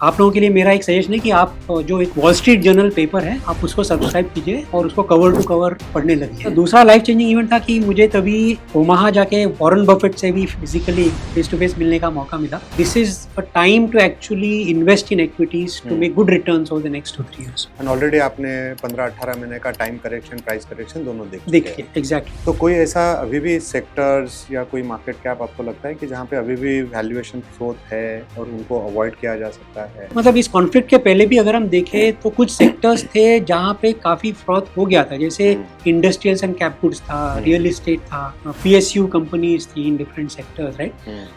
आप लोगों के लिए मेरा एक सजेशन है कि आप जो एक वॉल स्ट्रीट जर्नल पेपर है आप उसको सब्सक्राइब कीजिए और उसको कवर टू कवर पढ़ने लगिए। तो दूसरा लाइफ चेंजिंग इवेंट था कि मुझे तभी ओमाहा जाके वॉरेन बफेट से भी फिजिकली फेस टू फेस मिलने का मौका मिला। This is a time to actually invest in equities to make good returns over the next 2-3 years. And already आपने 15-18 महीने का टाइम करेक्शन, प्राइस करेक्शन दोनों देखिए एग्जैक्टली। तो कोई ऐसा अभी भी सेक्टर्स या कोई मार्केट कैप आपको लगता है कि जहाँ पे अभी भी वैल्यूएशन स्रोत है और उनको अवॉइड किया जा सकता है? मतलब इस कॉन्फ्लिक्ट के पहले भी अगर हम देखें तो कुछ सेक्टर्स थे जहाँ पे काफी फ्रॉड हो गया था, जैसे इंडस्ट्रियल्स एंड कैप गुड्स था, रियल एस्टेट था, पीएसयू कंपनीज थी इन डिफरेंट सेक्टर्स, राइट।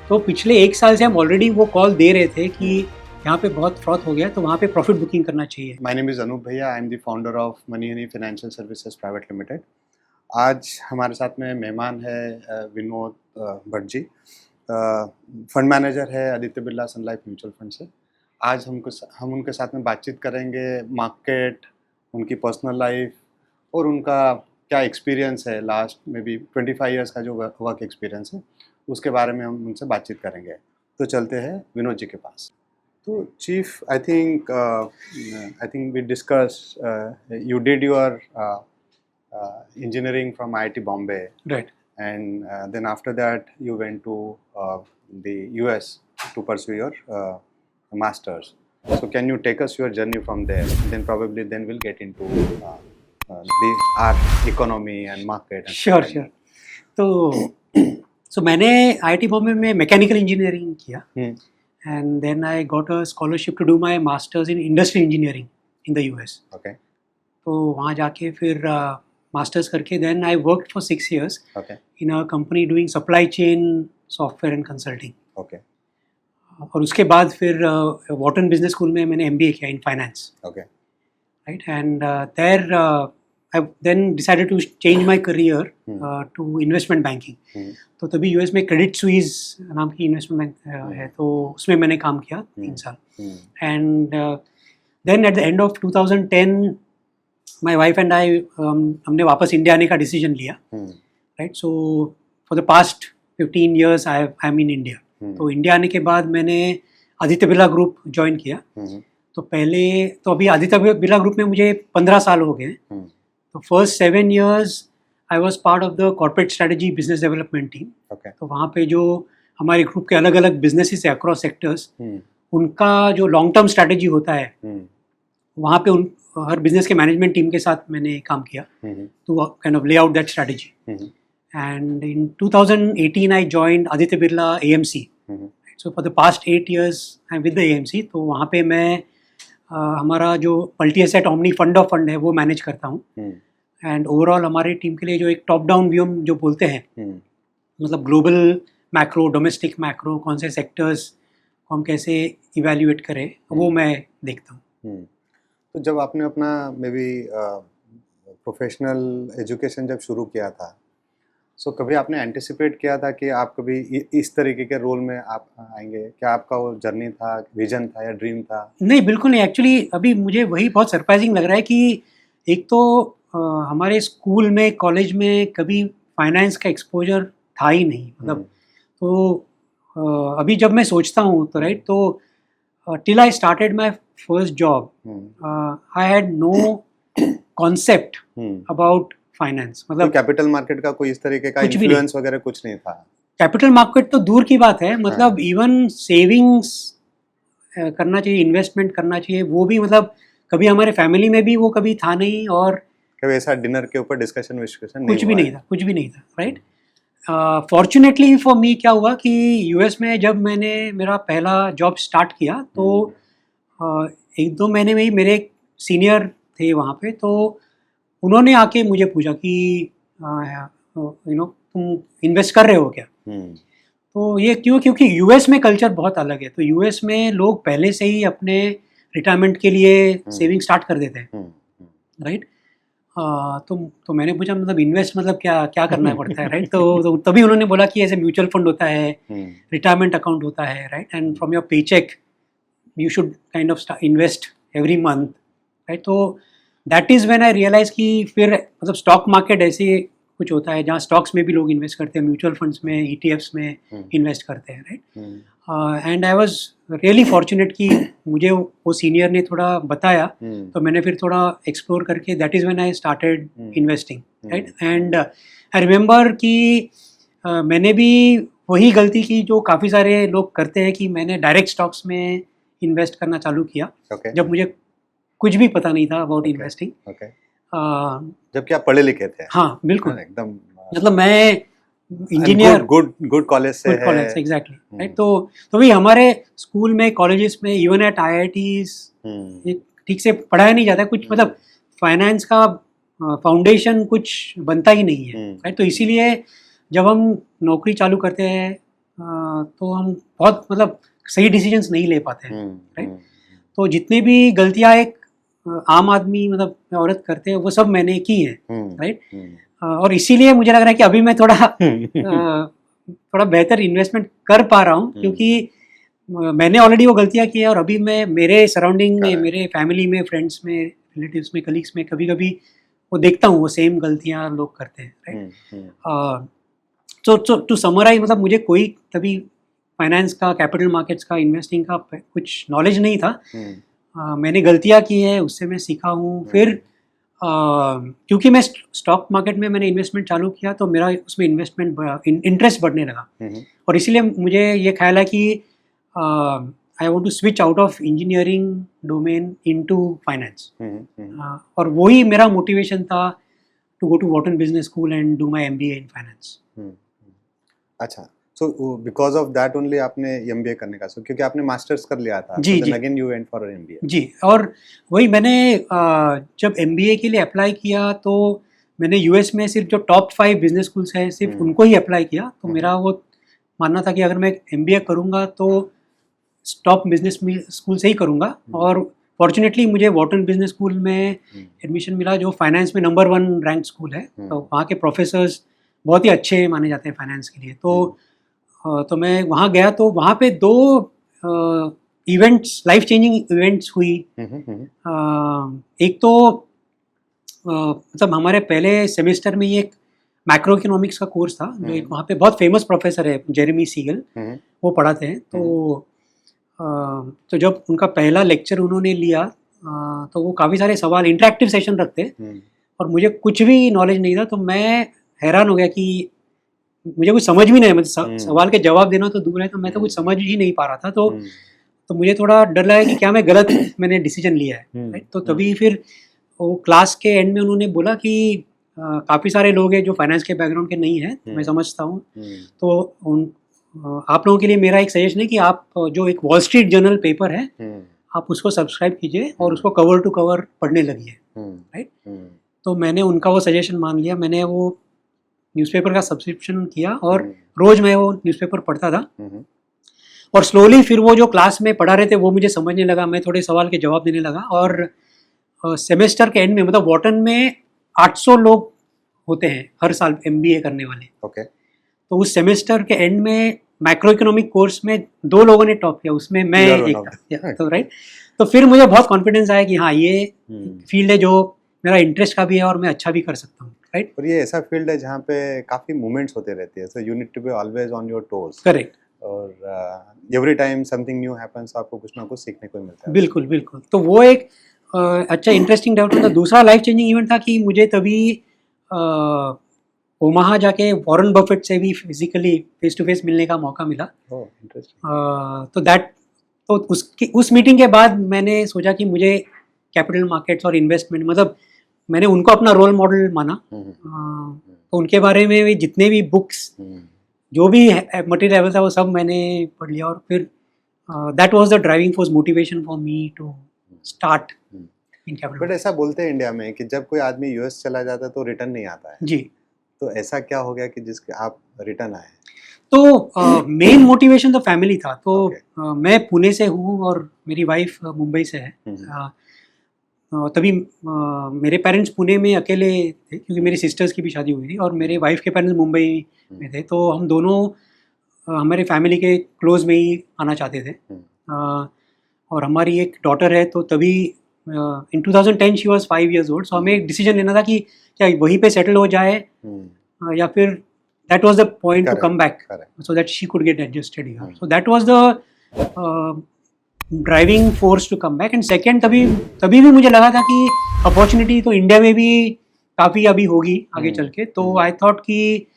तो पिछले 1 साल से हम ऑलरेडी वो कॉल दे रहे थे कि यहाँ पे बहुत फ्रॉड हो गया, तो वहाँ पे प्रॉफिट बुकिंग करना चाहिए। माय नेम इज अनूप भैया, I am the founder of money Honey financial services private limited. आज हमारे साथ में मेहमान है विनोद भट्ट जी, फंड मैनेजर है आदित्य बिरला सन लाइफ म्यूचुअल फंड से। आज हम उनके साथ में बातचीत करेंगे मार्केट, उनकी पर्सनल लाइफ और उनका क्या एक्सपीरियंस है, लास्ट में भी 25 इयर्स का जो वर्क एक्सपीरियंस है उसके बारे में हम उनसे बातचीत करेंगे। तो चलते हैं विनोद जी के पास। तो chief, I think we discuss you did your engineering from IIT Bombay, right. and then after that you went to the US to pursue your masters. So can you take us your journey from there? Then probably we'll get into our economy and market. Sure. तो मैंने IIT Bombay में mechanical engineering किया and then I got a scholarship to do my masters in industry engineering in the US. Okay. तो वहाँ जाके फिर masters करके then I worked for 6 years Okay. In a company doing supply chain software and consulting. Okay. और उसके बाद फिर Wharton business school में मैंने एमबीए किया in finance, Okay. Right. And there I then decided to change my career to investment banking. तो तभी US में क्रेडिट स्विस नाम की इन्वेस्टमेंट बैंक है, तो उसमें मैंने काम किया 3 साल। And then at the end of 2010 my wife and I हमने वापस इंडिया आने का डिसीजन लिया, right. So for the past 15 years I am in India. तो इंडिया आने के बाद मैंने आदित्य बिरला ग्रुप ज्वाइन किया। तो अभी आदित्य बिरला ग्रुप में मुझे 15 साल हो गए। तो first 7 years I was part of the corporate strategy business development team. तो वहाँ पे जो हमारे ग्रुप के अलग अलग बिजनेसेस है अक्रॉस सेक्टर्स, उनका जो लॉन्ग टर्म स्ट्रेटजी होता है वहाँ पे हर बिजनेस के मैनेजमेंट टीम के साथ मैंने काम किया टू काइंड ऑफ ले out that strategy. And in 2018 I joined Aditya Birla AMC. So for the past 8 years I am with the AMC. तो वहाँ पे मैं हमारा जो multi asset omni fund of fund है वो मैनेज करता हूँ। एंड ओवरऑल हमारी टीम के लिए जो एक टॉप डाउन व्यू जो बोलते हैं, मतलब ग्लोबल मैक्रो, डोमेस्टिक मैक्रो, कौन से सेक्टर्स को हम कैसे इवेल्युएट करें, वो मैं देखता हूँ। तो जब आपने अपना मे बी प्रोफेशनल एजुकेशन जब शुरू किया था, सो कभी आपने एंटिसिपेट किया था कि आप कभी इस तरीके के रोल में आप आएंगे? क्या आपका वो जर्नी था, विजन था या ड्रीम था? नहीं, बिल्कुल नहीं। एक्चुअली अभी मुझे वही बहुत सरप्राइजिंग लग रहा है कि एक तो हमारे स्कूल में, कॉलेज में कभी फाइनेंस का एक्सपोजर था ही नहीं, मतलब। तो अभी जब मैं सोचता हूँ तो राइट, तो till I started my first job I had no concept about finance. मतलब कैपिटल मार्केट का कोई इस तरीके का इन्फ्लुएंस वगैरह कुछ नहीं था। कैपिटल मार्केट तो दूर की बात है, मतलब इवन सेविंग्स करना चाहिए, इन्वेस्टमेंट करना चाहिए, वो भी मतलब कभी हमारे फैमिली में भी वो कभी था नहीं। और कभी ऐसा डिनर के ऊपर डिस्कशन कुछ भी नहीं था, राइट। फॉर्चुनेटली फॉर मी क्या हुआ कि यूएस में जब मैंने मेरा पहला जॉब स्टार्ट किया तो 1-2 महीने में ही मेरे सीनियर थे वहाँ पे, तो उन्होंने आके मुझे पूछा कि तुम इन्वेस्ट कर रहे हो क्या? तो ये क्यों? क्योंकि यूएस में कल्चर बहुत अलग है। तो यूएस में लोग पहले से ही अपने रिटायरमेंट के लिए सेविंग स्टार्ट कर देते हैं, राइट। तो मैंने पूछा मतलब इन्वेस्ट मतलब क्या करना पड़ता है, राइट। तो तभी उन्होंने बोला कि ऐसे म्यूचुअल फंड होता है, रिटायरमेंट अकाउंट होता है, right, and from your pay check you should kind of invest every month, right. तो that is when I realize कि फिर मतलब स्टॉक मार्केट ऐसे कुछ होता है जहाँ स्टॉक्स में भी लोग इन्वेस्ट करते हैं, म्यूचुअल फंड्स में, ETFs में इन्वेस्ट करते हैं, right. And I was really fortunate कि मुझे वो सीनियर ने थोड़ा बताया, तो मैंने फिर थोड़ा एक्सप्लोर करके that is when I started investing, right. And I remember कि मैंने भी वही गलती की जो काफ़ी सारे लोग करते हैं कि मैंने डायरेक्ट स्टॉक्स में इन्वेस्ट करना चालू किया, जब मुझे कुछ भी पता नहीं था अबाउट इन्वेस्टिंग। जबकि आप पढ़े लिखे थे। हाँ बिल्कुल, एकदम, मतलब मैं इंजीनियर, गुड कॉलेज से है। College, exactly, right. तो भी हमारे स्कूल में, कॉलेजेस में, इवन एट IITs ठीक से पढ़ाया नहीं जाता कुछ, मतलब फाइनेंस का फाउंडेशन कुछ बनता ही नहीं है, राइट। तो इसीलिए जब हम नौकरी चालू करते हैं तो हम बहुत मतलब सही डिसीजंस नहीं ले पाते हैं, राइट। तो जितने भी गलतियां एक आम आदमी मतलब औरत करते हैं वो सब मैंने की है, राइट। और इसीलिए मुझे लग रहा है कि अभी मैं थोड़ा बेहतर इन्वेस्टमेंट कर पा रहा हूँ, क्योंकि मैंने ऑलरेडी वो गलतियाँ की है और अभी मैं मेरे सराउंडिंग में, मेरे फैमिली में, फ्रेंड्स में, रिलेटिव्स में, कलीग्स में कभी कभी वो देखता हूँ वो सेम गलतियाँ लोग करते हैं, राइट। तो टू समराइज, मतलब मुझे कोई कभी फाइनेंस का, कैपिटल मार्केट्स का, इन्वेस्टिंग का कुछ नॉलेज नहीं था। मैंने गलतियाँ की है, उससे मैं सीखा हूँ। फिर क्योंकि मैं स्टॉक मार्केट में मैंने इन्वेस्टमेंट चालू किया तो मेरा उसमें इंटरेस्ट बढ़ने लगा, और इसीलिए मुझे ये ख्याल है कि I want to switch out of engineering domain into finance, और वही मेरा मोटिवेशन था to go to Wharton business school and do my MBA in finance. अच्छा, so because of that only आपने MBA करने का सोचा, क्योंकि आपने मास्टर्स कर लिया था। जी, जी, again you went for MBA। जी, और वही मैंने जब MBA के लिए अप्लाई किया तो मैंने US में सिर्फ जो टॉप 5 बिजनेस स्कूल्स हैं सिर्फ उनको ही अप्लाई किया। तो मेरा वो मानना था कि अगर मैं MBA करूँगा तो टॉप बिजनेस स्कूल से ही करूँगा, और फॉर्चुनेटली मुझे वॉटन बिजनेस स्कूल में एडमिशन मिला, जो फाइनेंस में नंबर 1 रैंक स्कूल है। तो वहाँ के प्रोफेसर्स बहुत ही अच्छे माने जाते हैं फाइनेंस के लिए। तो मैं वहाँ गया तो वहाँ पे 2 इवेंट्स, लाइफ चेंजिंग इवेंट्स हुई। एक तो मतलब हमारे पहले सेमेस्टर में ही एक मैक्रो इकोनॉमिक्स का कोर्स था, जो एक वहाँ पे बहुत फेमस प्रोफेसर है जेरेमी सीगल, वो पढ़ाते हैं। तो जब उनका पहला लेक्चर उन्होंने लिया तो वो काफ़ी सारे सवाल, इंटरेक्टिव सेशन रखते, और मुझे कुछ भी नॉलेज नहीं था। तो मैं हैरान हो गया कि मुझे कुछ समझ भी नहीं, मतलब सवाल के जवाब देना तो दूर है, तो मैं तो कुछ समझ ही नहीं पा रहा था। तो मुझे थोड़ा डर लगा कि क्या मैं गलत मैंने डिसीजन लिया है, राइट। तो तभी फिर वो क्लास के एंड में उन्होंने बोला कि काफ़ी सारे लोग हैं जो फाइनेंस के बैकग्राउंड के नहीं हैं, मैं समझता हूँ। तो आप लोगों के लिए मेरा एक सजेशन है कि आप जो एक वॉल स्ट्रीट जर्नल पेपर है, आप उसको सब्सक्राइब कीजिए और उसको कवर टू कवर पढ़ने लगिए, राइट। तो मैंने उनका वो सजेशन मान लिया, मैंने वो न्यूज़पेपर का सब्सक्रिप्शन किया और रोज़ मैं वो न्यूज़पेपर पढ़ता था। और स्लोली फिर वो जो क्लास में पढ़ा रहे थे वो मुझे समझने लगा, मैं थोड़े सवाल के जवाब देने लगा। और सेमेस्टर के एंड में, मतलब वॉटन में 800 लोग होते हैं हर साल MBA करने वाले। ओके। तो उस सेमेस्टर के एंड में मैक्रो इकोनॉमिक कोर्स में 2 लोगों ने टॉप किया, उसमें मैं एक था। तो राइट, तो फिर मुझे बहुत कॉन्फिडेंस आया कि हाँ, ये फील्ड है जो मेरा इंटरेस्ट का भी है और मैं अच्छा भी कर सकता हूँ, राइट। और ये ऐसा फील्ड है जहाँ पे काफ़ी मूवमेंट्स होते रहते हैं, so you need to be always on your toes. Correct. और every time something new happens, आपको कुछ ना कुछ सीखने को मिलता है। बिल्कुल बिल्कुल। तो वो एक अच्छा इंटरेस्टिंग डेवलपमेंट था। दूसरा लाइफ चेंजिंग इवेंट था कि मुझे तभी ओमाहा जाके वॉरेन बफेट से भी फिजिकली फेस टू फेस मिलने का मौका मिला। तो उस मीटिंग के बाद मैंने सोचा कि मुझे कैपिटल मार्केट्स और इन्वेस्टमेंट, मतलब मैंने उनको अपना रोल मॉडल माना। तो उनके बारे में भी जितने भी बुक्स, जो भी मटेरियल था वो सब मैंने पढ़ लिया। और फिर that was the driving force, motivation for me to start in capital. But ऐसा बोलते हैं इंडिया में कि जब कोई आदमी US चला जाता है तो रिटर्न नहीं आता है। जी। तो ऐसा क्या हो गया कि जिसके आप रिटर्न आए? तो मेन मोटिवेशन तो फैमिली था। तो मैं पुणे से हूँ और मेरी वाइफ मुंबई से है। तभी मेरे पेरेंट्स पुणे में अकेले थे, क्योंकि मेरी सिस्टर्स की भी शादी हुई थी, और मेरे वाइफ के पेरेंट्स मुंबई में थे। तो हम दोनों हमारे फैमिली के क्लोज में ही आना चाहते थे। और हमारी एक डॉटर है, तो तभी इन 2010 शी वॉज 5 years old। सो हमें एक डिसीजन लेना था कि क्या वहीं पे सेटल हो जाए या फिर that was the point to Correct, come back correct. So that she could get adjusted here. So that was the driving force to come back. And second, तभी भी मुझे लगा था कि अपॉर्चुनिटी तो इंडिया में भी काफ़ी अभी होगी आगे चल के. तो आई थॉट कि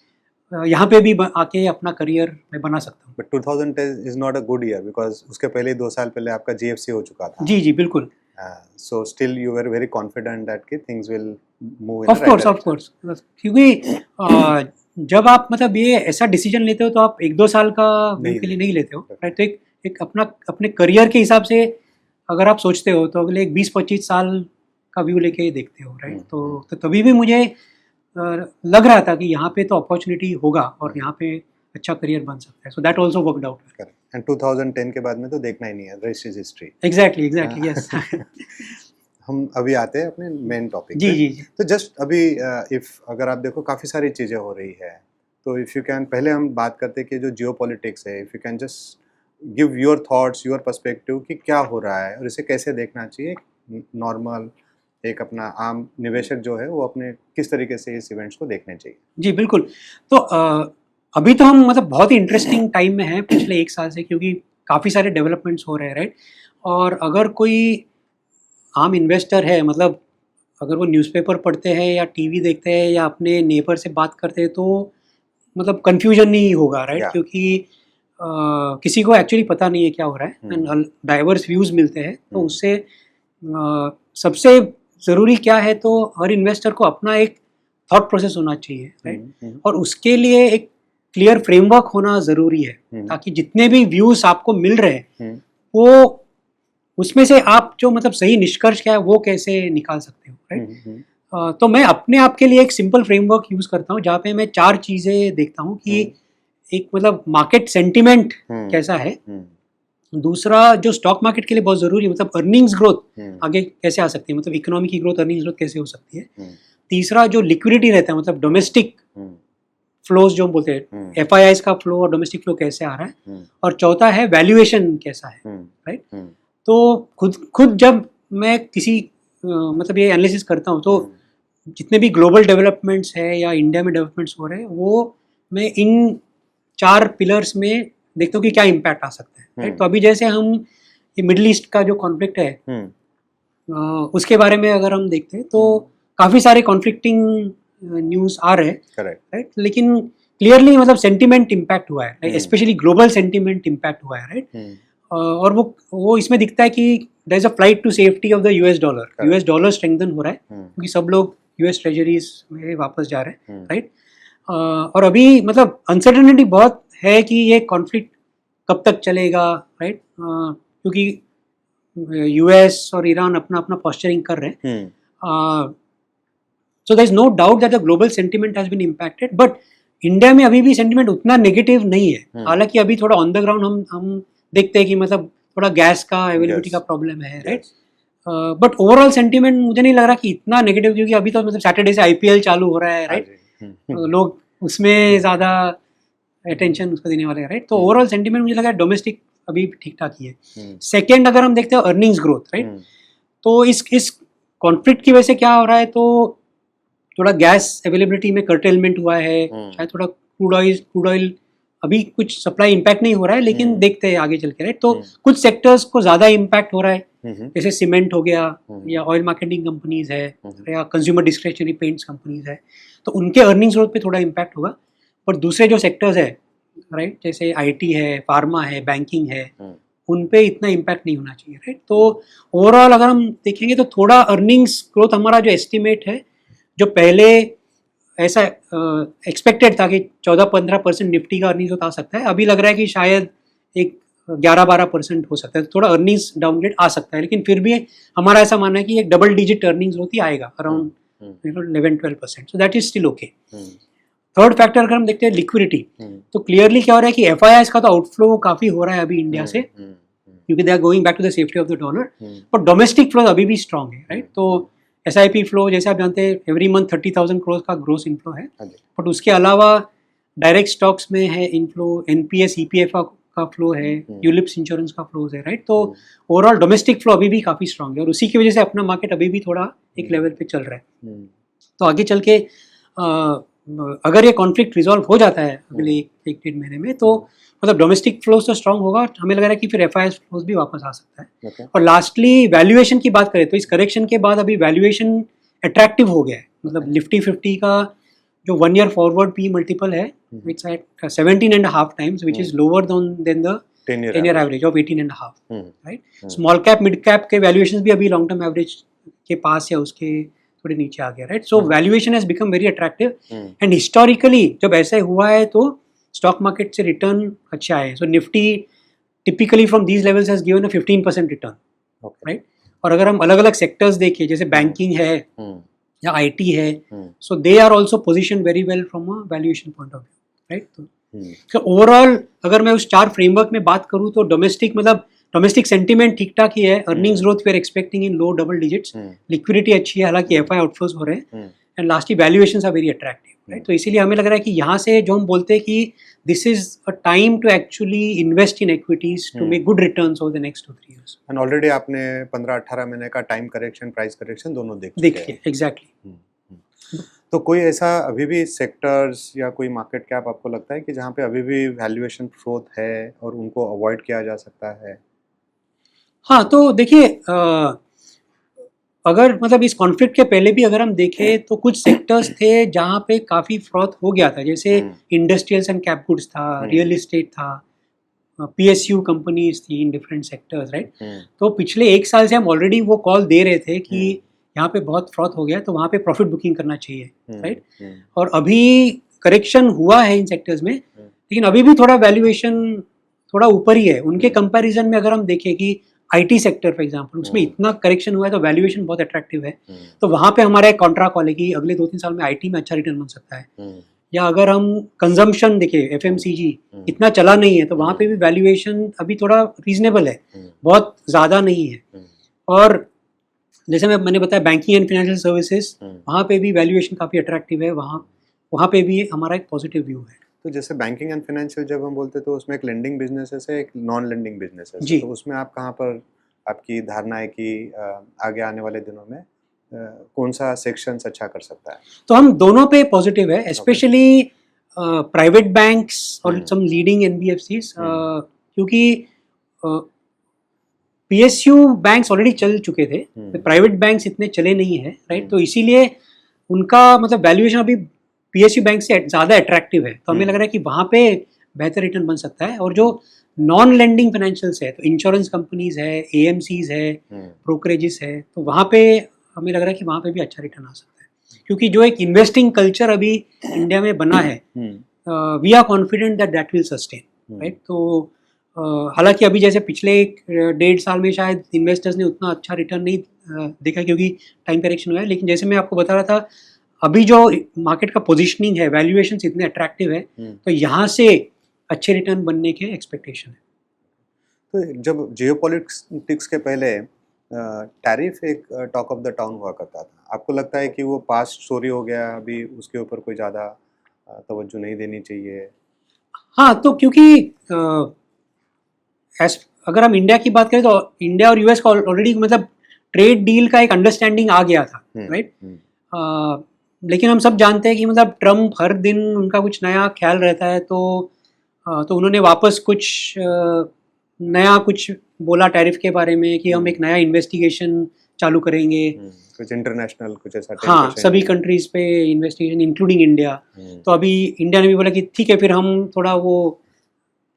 यहाँ पे भी आके अपना करियर मैं बना सकता हूँ. But 2010 is not a good year because उसके पहले 2 साल पहले आपका GFC हो चुका था. जी बिल्कुल. So still you were very confident that कि things will move in of the right course direction. क्योंकि जब आप मतलब ये ऐसा डिसीजन लेते हो तो आप 1-2 साल का व्यू के लिए नहीं लेते हो, राइट. तो एक अपने करियर के हिसाब से अगर आप सोचते हो तो अगले 20-25 साल का व्यू लेके देखते हो, राइट. तो तभी भी मुझे लग रहा था कि यहाँ पे तो अपॉर्चुनिटी होगा और यहाँ पे अच्छा करियर बन सकता है. So that also worked out. Correct. And 2010 के बाद में तो देखना ही नहीं है, rest is history. Exactly yes. हम अभी आते हैं अपने मेन टॉपिक जी पे. जी जी. तो जस्ट अभी अगर आप देखो काफ़ी सारी चीज़ें हो रही है, तो इफ़ यू कैन पहले हम बात करते हैं कि जो जियो पॉलिटिक्स है, if you can just give your thoughts, your perspective कि क्या हो रहा है और इसे कैसे देखना चाहिए. एक नॉर्मल एक अपना आम निवेशक जो है वो अपने किस तरीके से इस इवेंट्स को देखने चाहिए. जी बिल्कुल. तो अभी तो हम मतलब बहुत ही इंटरेस्टिंग टाइम में हैं पिछले 1 साल से, क्योंकि काफ़ी सारे डेवलपमेंट्स हो रहे हैं, राइट. और अगर कोई आम इन्वेस्टर है, मतलब अगर वो न्यूज़पेपर पढ़ते हैं या टीवी देखते हैं या अपने नेबर से बात करते हैं तो मतलब कन्फ्यूजन नहीं होगा, राइट. Yeah. क्योंकि किसी को एक्चुअली पता नहीं है क्या हो रहा है एंड डाइवर्स व्यूज़ मिलते हैं. तो उससे सबसे ज़रूरी क्या है, तो हर इन्वेस्टर को अपना एक थॉट प्रोसेस होना चाहिए, राइट. और उसके लिए एक क्लियर फ्रेमवर्क होना ज़रूरी है, ताकि जितने भी व्यूज़ आपको मिल रहे हैं वो उसमें से आप जो मतलब सही निष्कर्ष क्या है वो कैसे निकाल सकते हो, राइट. तो मैं अपने आप के लिए एक सिंपल फ्रेमवर्क यूज़ करता हूँ जहाँ पे मैं 4 चीज़ें देखता हूँ कि एक मतलब मार्केट सेंटिमेंट कैसा है. दूसरा, जो स्टॉक मार्केट के लिए बहुत ज़रूरी है, मतलब अर्निंग्स ग्रोथ आगे कैसे आ सकती है, मतलब इकोनॉमी की ग्रोथ, अर्निंग्स ग्रोथ कैसे हो सकती है. तीसरा, जो लिक्विडिटी रहता है, मतलब डोमेस्टिक फ्लोज जो बोलते हैं, FIIs का फ्लो और डोमेस्टिक फ्लो कैसे आ रहा है. और चौथा है वैल्यूएशन कैसा है, राइट. तो खुद जब मैं किसी मतलब ये एनालिसिस करता हूँ तो जितने भी ग्लोबल डेवलपमेंट्स है या इंडिया में डेवलपमेंट्स हो रहे हैं वो मैं इन 4 पिलर्स में देखता हूँ कि क्या इम्पैक्ट आ सकता है, राइट. तो अभी जैसे हम ये मिडिल ईस्ट का जो कॉन्फ्लिक्ट है उसके बारे में अगर हम देखते हैं तो काफ़ी सारे कॉन्फ्लिक्टिंग न्यूज़ आ रहे हैं, राइट. लेकिन क्लियरली मतलब सेंटिमेंट इम्पैक्ट हुआ है, स्पेशली ग्लोबल सेंटिमेंट इम्पैक्ट हुआ है, राइट. और वो इसमें दिखता है कि there is a flight to safety of the US dollar strengthen हो रहा है क्योंकि सब लोग US ट्रेजरीज में वापस जा रहे हैं, राइट. और अभी मतलब अनसर्टेनिटी बहुत है कि ये कॉन्फ्लिक्ट कब तक चलेगा, राइट. क्योंकि US और ईरान अपना अपना पॉस्चरिंग कर रहे हैं. So there is no doubt that the global sentiment has been impacted, but India में अभी भी सेंटिमेंट उतना नेगेटिव नहीं है. हालांकि अभी थोड़ा ऑन द ग्राउंड हम देखते हैं कि मतलब थोड़ा गैस का अवेलेबिलिटी का प्रॉब्लम है, राइट. बट ओवरऑल सेंटिमेंट मुझे नहीं लग रहा कि इतना नेगेटिव, क्योंकि अभी तो मतलब सैटरडे से IPL चालू हो रहा है, राइट. लोग उसमें ज़्यादा अटेंशन उसको देने वाले हैं, राइट. तो ओवरऑल सेंटिमेंट मुझे लगा डोमेस्टिक अभी ठीक ठाक ही है. सेकेंड, अगर हम देखते हैं अर्निंग्स ग्रोथ, राइट. तो इस कॉन्फ्लिक्ट की वजह से क्या हो रहा है, तो थोड़ा गैस अवेलेबिलिटी में कर्टेलमेंट हुआ है, शायद थोड़ा क्रूड ऑयल अभी कुछ सप्लाई इम्पैक्ट नहीं हो रहा है, लेकिन देखते हैं आगे चल के, राइट. तो कुछ सेक्टर्स को ज़्यादा इम्पैक्ट हो रहा है, जैसे सीमेंट हो गया या ऑयल मार्केटिंग कंपनीज है या कंज्यूमर डिस्क्रिशनरी पेंट्स कंपनीज है, तो उनके अर्निंग्स ग्रोथ पे थोड़ा इम्पैक्ट होगा. पर दूसरे जो सेक्टर्स है, राइट, जैसे IT है, फार्मा है, बैंकिंग है, उन पे इतना इम्पैक्ट नहीं होना चाहिए, राइट. तो ओवरऑल अगर हम देखेंगे तो थोड़ा अर्निंग्स ग्रोथ हमारा जो एस्टिमेट है, जो पहले ऐसा एक्सपेक्टेड था कि 14-15% निफ्टी का अर्निंग्स ग्रोथ आ सकता है, अभी लग रहा है कि शायद एक 11-12% हो सकता है. थोड़ा अर्निंग्स डाउनग्रेड आ सकता है, लेकिन फिर भी हमारा ऐसा मानना है कि एक डबल डिजिट अर्निंग्स ग्रोथ ही आएगा, around 11-12%. So that is still okay. Third factor अगर हम देखते हैं लिक्विडिटी, तो क्लियरली क्या हो रहा है कि FIIs का तो आउटफ्लो काफ़ी हो रहा है अभी इंडिया से, क्योंकि they are going back to the safety of the dollar. पर डोमेस्टिक फ्लो अभी भी स्ट्रॉन्ग है, राइट. तो SIP फ्लो जैसे आप जानते हैं एवरी मंथ 30,000 करोड़ का ग्रोस इनफ्लो है, बट उसके अलावा डायरेक्ट स्टॉक्स में है इनफ्लो, NPS EPF का फ्लो है, यूलिप्स इंश्योरेंस का फ्लोज है, राइट. तो ओवरऑल डोमेस्टिक फ्लो अभी भी काफ़ी स्ट्रॉन्ग है और उसी की वजह से अपना मार्केट अभी भी थोड़ा एक लेवल पे चल रहा है. तो आगे चल के अगर ये कॉन्फ्लिक्ट रिजॉल्व हो जाता है अगले एक डेढ़ महीने में तो मतलब डोमेस्टिक फ्लोज तो स्ट्रांग होगा, हमें लग रहा है कि फिर एफआईआई फ्लोज भी वापस आ सकता है। Okay. और लास्टली वैल्यूएशन की बात करें तो इस करेक्शन के बाद अभी वैल्यूएशन अट्रैक्टिव हो गया है, मतलब निफ्टी 50 का जो 1 ईयर फॉरवर्ड पी मल्टीपल है it's eight 17.5 times which is lower than the 10-year average of 18.5, right. Small cap mid cap के वैल्यूएशंस भी अभी लॉन्ग टर्म एवरेज के पास या उसके थोड़े नीचे आ गया, right. So valuation has become very attractive and historically जब ऐसा हुआ है तो स्टॉक मार्केट से रिटर्न अच्छा है। So Nifty typically from these levels has given a 15% return, right. और अगर हम अलग अलग सेक्टर्स देखें जैसे बैंकिंग है या आईटी है, so they are also positioned very well from a valuation point of view, right. तो ओवरऑल अगर मैं उस 4 फ्रेमवर्क में बात करूं तो डोमेस्टिक सेंटीमेंट ठीक ठाक ही है, earnings growth we are expecting in low double digits, liquidity अच्छी है, हालांकि एफआई आउटफ्लोज हो रहे हैं, and lastly valuations are very attractive, right. तो इसीलिए हमें लग रहा है कि यहाँ से जो हम बोलते हैं कि this is a time to actually invest in equities to make good returns over the next 2-3 years। And already आपने 15-18 महीने का टाइम करेक्शन, प्राइस करेक्शन दोनों देख देखिए एग्जैक्टली। तो कोई ऐसा अभी भी सेक्टर्स या कोई मार्केट कैप आपको लगता है कि जहाँ पे अभी भी वैल्यूएशन ग्रोथ है और उनको अवॉइड किया जा सकता है? हाँ, तो देखिए अगर मतलब इस कॉन्फ्लिक्ट के पहले भी अगर हम देखें तो कुछ सेक्टर्स थे जहाँ पे काफ़ी फ्रॉथ हो गया था, जैसे इंडस्ट्रियल्स एंड कैप गुड्स था, रियल एस्टेट था, पीएसयू कंपनीज थी इन डिफरेंट सेक्टर्स, राइट। तो पिछले 1 साल से हम ऑलरेडी वो कॉल दे रहे थे कि यहाँ पे बहुत फ्रॉथ हो गया तो वहाँ पे प्रॉफिट बुकिंग करना चाहिए, राइट। और अभी करेक्शन हुआ है इन सेक्टर्स में, लेकिन अभी भी थोड़ा वैल्यूएशन थोड़ा ऊपर ही है उनके कंपैरिजन में। अगर हम देखें कि आईटी सेक्टर फॉर एग्जांपल उसमें इतना करेक्शन हुआ है तो वैल्यूएशन बहुत अट्रैक्टिव है, तो वहाँ पे हमारा एक कॉन्ट्रा कॉल है कि अगले 2-3 साल में आईटी में अच्छा रिटर्न बन सकता है। या अगर हम कंजम्पशन देखें, एफएमसीजी इतना चला नहीं है तो वहाँ पे भी वैल्यूएशन अभी थोड़ा रीजनेबल है, बहुत ज़्यादा नहीं है। और जैसे मैंने बताया बैंकिंग एंड फाइनेंशियल सर्विसेज, वहाँ पे भी वैल्यूएशन काफ़ी अट्रैक्टिव है, वहाँ पे भी हमारा एक पॉजिटिव व्यू है। तो जैसे बैंकिंग एंड फाइनेंशियल जब हम बोलते हैं तो उसमें एक लेंडिंग बिजनेस है, एक नॉन लेंडिंग बिजनेस है, तो उसमें आप कहाँ पर आपकी धारणा है कि आगे आने वाले दिनों में कौन सा सेक्शन अच्छा कर सकता है? तो हम दोनों पे पॉजिटिव है, स्पेशली प्राइवेट बैंक्स और सम लीडिंग एनबीएफसीज, क्योंकि पीएसयू बैंक्स ऑलरेडी चल चुके थे, प्राइवेट बैंक्स इतने चले नहीं है, राइट। तो इसीलिए उनका मतलब वैल्यूएशन अभी पीएसयू बैंक से ज़्यादा अट्रैक्टिव है, तो हमें लग रहा है कि वहाँ पे बेहतर रिटर्न बन सकता है। और जो नॉन लेंडिंग फाइनेंशियल्स है तो इंश्योरेंस कंपनीज है, एएमसीज है, ब्रोकरेजेस है, तो वहाँ पे हमें लग रहा है कि वहाँ पे भी अच्छा रिटर्न आ सकता है, क्योंकि जो एक इन्वेस्टिंग कल्चर अभी इंडिया में बना है, we are confident that that will sustain, right. तो हालांकि अभी जैसे पिछले 1.5 साल में शायद इन्वेस्टर्स ने उतना अच्छा रिटर्न नहीं देखा क्योंकि टाइम करेक्शन हुआ है, लेकिन जैसे मैं आपको बता रहा था अभी जो मार्केट का पोजीशनिंग है, वैल्यूएशन इतने अट्रैक्टिव है, तो यहाँ से अच्छे रिटर्न बनने के एक्सपेक्टेशन है। तो जब जियोपॉलिटिक्स के पहले टैरिफ एक टॉक ऑफ द टाउन हुआ करता था, आपको लगता है कि वो पास्ट स्टोरी हो गया, अभी उसके ऊपर कोई ज़्यादा तवज्जो नहीं देनी चाहिए? हाँ, तो क्योंकि अगर हम इंडिया की बात करें तो इंडिया और यूएस का ऑलरेडी मतलब ट्रेड डील का एक अंडरस्टैंडिंग आ गया था, राइट। लेकिन हम सब जानते हैं कि मतलब ट्रम्प हर दिन उनका कुछ नया ख्याल रहता है, तो उन्होंने वापस कुछ नया कुछ बोला टैरिफ के बारे में कि हम एक नया इन्वेस्टिगेशन चालू करेंगे, कुछ इंटरनेशनल कुछ ऐसा, हाँ, सभी कंट्रीज पे इन्वेस्टिगेशन इंक्लूडिंग इंडिया। तो अभी इंडिया ने भी बोला कि ठीक है, फिर हम थोड़ा वो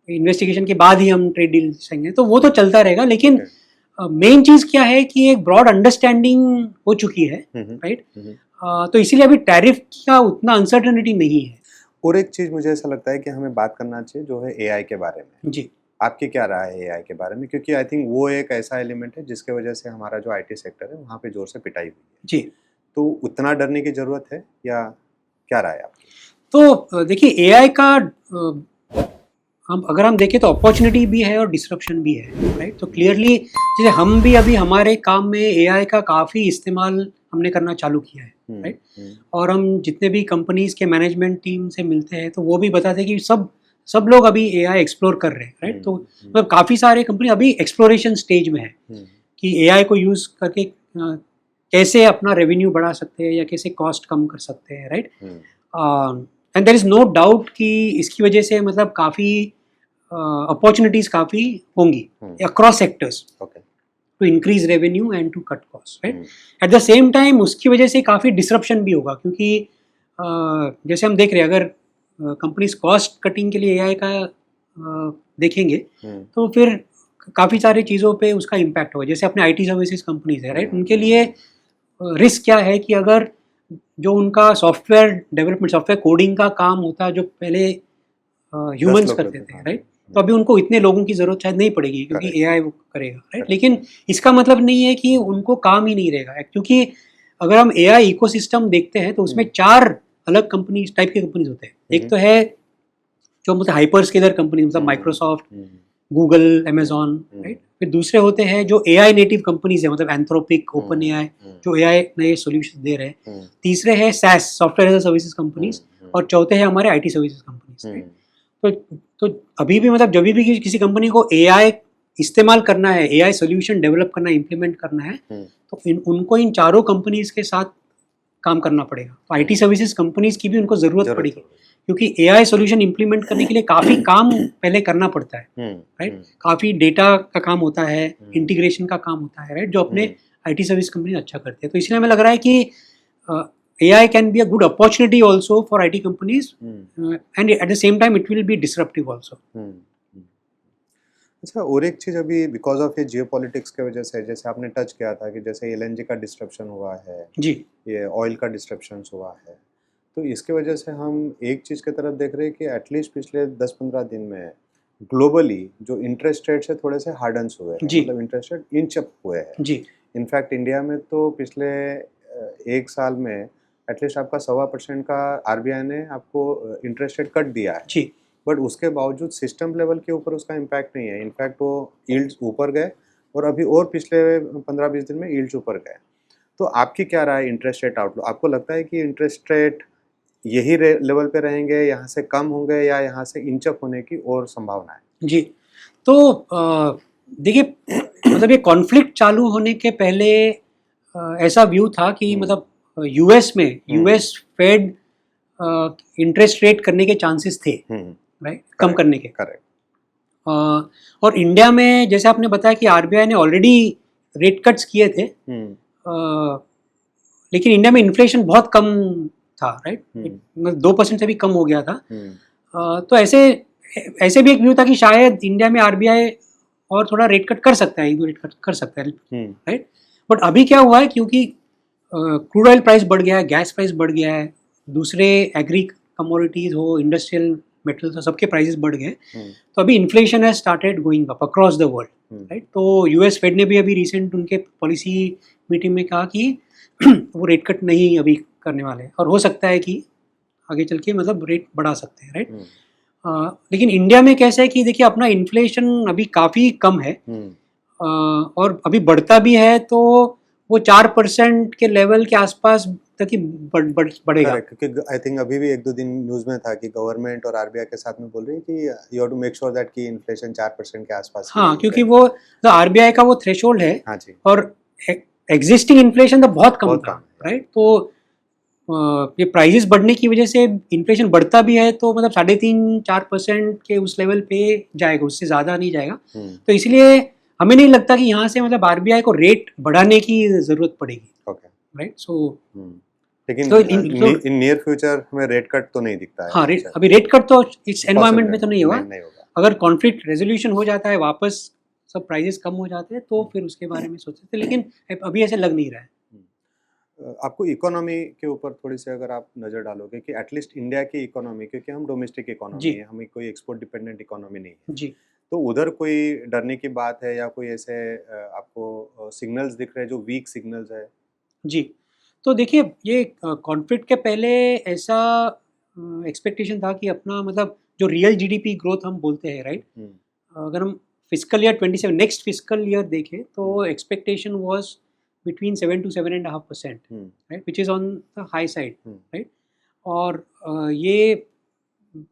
इन्वेस्टिगेशन के बाद ही हम ट्रेड डील करेंगे, तो वो तो चलता रहेगा। लेकिन मेन चीज़ क्या है कि एक ब्रॉड अंडरस्टैंडिंग हो चुकी है, राइट। तो इसीलिए अभी टैरिफ का उतना अनसर्टेनिटी नहीं है। और एक चीज़ मुझे ऐसा लगता है कि हमें बात करना चाहिए जो है एआई के बारे में। जी, आपकी क्या राय है एआई के बारे में? क्योंकि आई थिंक वो एक ऐसा एलिमेंट है जिसके वजह से हमारा जो आईटी सेक्टर है वहाँ पे जोर से पिटाई हुई है। जी, तो उतना डरने की ज़रूरत है या क्या राय है आपकी? तो देखिए एआई का अगर हम देखें तो अपॉर्चुनिटी भी है और डिसरप्शन भी है, राइट। तो क्लियरली जैसे हम भी अभी हमारे काम में एआई का काफ़ी इस्तेमाल हमने करना चालू किया है, राइट। और हम जितने भी कंपनीज के मैनेजमेंट टीम से मिलते हैं तो वो भी बताते हैं कि सब लोग अभी एआई एक्सप्लोर कर रहे हैं, राइट। तो मतलब काफ़ी सारे कंपनी अभी एक्सप्लोरेशन स्टेज में है कि एआई को यूज़ करके कैसे अपना रेवेन्यू बढ़ा सकते हैं या कैसे कॉस्ट कम कर सकते हैं, right. And there is no doubt कि इसकी वजह से मतलब काफ़ी अपॉर्चुनिटीज़ काफ़ी होंगी across sectors okay to increase revenue and to cut cost, right. At the same time उसकी वजह से काफ़ी डिसरप्शन भी होगा, क्योंकि जैसे हम देख रहे हैं, अगर कंपनीज कॉस्ट कटिंग के लिए एआई का देखेंगे तो फिर काफ़ी सारी चीज़ों पे उसका इम्पैक्ट होगा. जैसे अपने आईटी सर्विसेज कंपनीज है, राइट, उनके लिए रिस्क क्या है कि अगर जो उनका सॉफ्टवेयर डेवलपमेंट, सॉफ्टवेयर कोडिंग का काम होता है जो पहले ह्यूमंस करते थे, राइट, तो अभी उनको इतने लोगों की जरूरत शायद नहीं पड़ेगी क्योंकि एआई वो करेगा, राइट. लेकिन इसका मतलब नहीं है कि उनको काम ही नहीं रहेगा, क्योंकि अगर हम एआई इकोसिस्टम देखते हैं तो उसमें 4 अलग कंपनी टाइप के कंपनीज होते हैं. एक तो है जो मतलब हाइपर स्केलर कंपनी, मतलब माइक्रोसॉफ्ट, गूगल, अमेजॉन, राइट. फिर दूसरे होते हैं जो एआई नेटिव कंपनीज है, मतलब एंथ्रोपिक, ओपन एआई, जो एआई नए सॉल्यूशन दे रहे हैं. तीसरे है SaaS, software as a services companies, और चौथे है हमारे आईटी सर्विसेज कंपनीज. तो अभी भी मतलब जब भी किसी कंपनी को एआई इस्तेमाल करना है, एआई सोल्यूशन डेवलप करना है, इम्प्लीमेंट करना है, तो उनको इन चारों कंपनीज के साथ काम करना पड़ेगा. तो आईटी सर्विसेज कंपनीज की भी उनको ज़रूरत पड़ेगी, क्योंकि एआई सोल्यूशन इम्प्लीमेंट करने के लिए काफ़ी काम पहले करना पड़ता है, राइट. काफ़ी डेटा का काम होता है, इंटीग्रेशन का काम होता है, राइट, जो अपने आईटी सर्विस कंपनी अच्छा करते हैं. तो इसलिए हमें लग रहा है कि AI can be a good opportunity also for IT companies, and at the same time it will be disruptive also. अच्छा, और एक चीज़ अभी बिकॉज ऑफ ये जियोपॉलिटिक्स के वजह से, जैसे आपने टच किया था कि जैसे एलएनजी का डिस्ट्रप्शन हुआ है जी, ये ऑयल का डिस्ट्रप्शन हुआ है, तो इसके वजह से हम एक चीज़ की तरफ देख रहे हैं कि एटलीस्ट पिछले 10-15 दिन में ग्लोबली जो इंटरेस्ट रेट से थोड़े से हार्डन्स हुए हैं, मतलब इंटरेस्ट रेट इंच अप हुए हैं जी. इनफैक्ट इंडिया में तो पिछले एक साल में एटलीस्ट आपका 1.25% का आरबीआई ने आपको इंटरेस्ट रेट कट दिया है जी. बट उसके बावजूद सिस्टम लेवल के ऊपर उसका इम्पैक्ट नहीं है. इनफैक्ट वो यील्ड्स ऊपर गए और अभी और पिछले 15-20 दिन में यील्ड्स ऊपर गए. तो आपकी क्या राय है इंटरेस्ट रेट आउटलुक? आपको लगता है कि इंटरेस्ट रेट यही लेवल पे रहेंगे, यहाँ से कम होंगे या यहाँ से इंच अप होने की और संभावना है? जी, तो देखिए, मतलब ये कॉन्फ्लिक्ट चालू होने के पहले ऐसा व्यू था कि मतलब यूएस में यूएस फेड इंटरेस्ट रेट करने के चांसेस थे, राइट, कम करने के. करेक्ट. और इंडिया में जैसे आपने बताया कि आरबीआई ने ऑलरेडी रेट कट्स किए थे, लेकिन इंडिया में इन्फ्लेशन बहुत कम था, राइट, 2% से भी कम हो गया था. तो ऐसे भी एक व्यू था कि शायद इंडिया में आरबीआई और थोड़ा रेट कट कर सकता है, 1-2 रेट कट कर सकता है, राइट. बट अभी क्या हुआ है, क्योंकि क्रूड ऑयल प्राइस बढ़ गया है, गैस प्राइस बढ़ गया है, दूसरे एग्री कमोडिटीज हो, इंडस्ट्रियल मेटल्स हो, सबके प्राइसेस बढ़ गए. तो अभी inflation has started going up across the world, right. तो यूएस फेड ने भी अभी रिसेंट उनके पॉलिसी मीटिंग में कहा कि वो रेट कट नहीं अभी करने वाले हैं, और हो सकता है कि आगे चल के मतलब रेट बढ़ा सकते हैं, राइट. लेकिन इंडिया में कैसा है कि देखिए अपना इन्फ्लेशन अभी काफ़ी कम है, और अभी बढ़ता भी है तो वो 4% के लेवल के आसपास तक ही बढ़ेगा. क्योंकि आई थिंक अभी भी 1-2 दिन न्यूज़ में था कि गवर्नमेंट और आरबीआई के साथ में बोल रही है कि you have to make sure that कि इन्फ्लेशन 4% के आसपास. हाँ, क्योंकि वो आरबीआई का वो थ्रेशोल्ड है. हाँ जी. और एग्जिस्टिंग इन्फ्लेशन तो बहुत कम था, राइट. तो ये प्राइसेस बढ़ने की वजह से इन्फ्लेशन बढ़ता भी है तो मतलब 3.5-4% के उस लेवल पे जाएगा, उससे ज़्यादा नहीं जाएगा. तो इसलिए हमें नहीं लगता कि यहाँ से मतलब आरबीआई को रेट बढ़ाने की ज़रूरत पड़ेगी, राइट. सो लेकिन इन नियर फ्यूचर हमें रेट कट तो नहीं दिखता है. हाँ, अभी रेट कट तो इस एनवायरनमेंट में तो नहीं होगा. अगर कॉन्फ्लिक्ट रेजोल्यूशन हो जाता है, वापस सब प्राइसेस कम हो जाते हैं, तो फिर उसके बारे में सोच सकते हैं, लेकिन अभी ऐसे लग नहीं रहा है. आपको इकोनॉमी के ऊपर थोड़ी सी अगर आप नज़र डालोगे कि एटलीस्ट इंडिया की इकोनॉमी, क्योंकि हम डोमेस्टिक इकोनॉमी है, हमें कोई एक्सपोर्ट डिपेंडेंट इकोनॉमी नहीं है जी, तो उधर कोई डरने की बात है या कोई ऐसे आपको सिग्नल्स दिख रहे हैं जो वीक सिग्नल्स है? जी, तो देखिए ये कॉन्फ्लिक्ट के पहले ऐसा एक्सपेक्टेशन था कि अपना मतलब जो रियल जीडीपी ग्रोथ हम बोलते हैं, राइट, अगर हम fiscal year 27 next fiscal year देखें तो expectation was between 7 to 7.5%, right, which is on the high side, right. और ये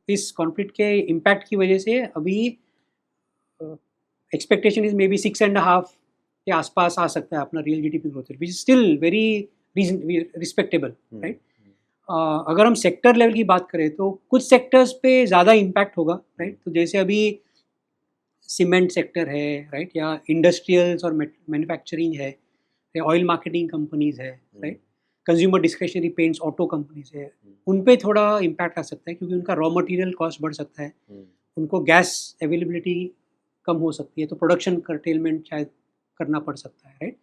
इस कॉन्फ्लिक्ट के इम्पैक्ट की वजह से अभी एक्सपेक्टेशन इज मे बी 6.5 के आसपास आ सकता है अपना real GDP growth rate, which is still very respectable, right. अगर हम सेक्टर लेवल की बात करें तो कुछ सेक्टर्स पे ज़्यादा इम्पैक्ट होगा, राइट? तो जैसे अभी सीमेंट सेक्टर है, राइट, या इंडस्ट्रियल्स और मैन्युफैक्चरिंग है, या ऑयल मार्केटिंग कंपनीज है, right, consumer discretionary paints, auto companies है, उन पे थोड़ा इम्पैक्ट आ सकता है क्योंकि उनका रॉ मटेरियल कॉस्ट बढ़ सकता है, उनको गैस अवेलेबिलिटी कम हो सकती है, तो प्रोडक्शन कर्टेलमेंट शायद करना पड़ सकता है, राइट?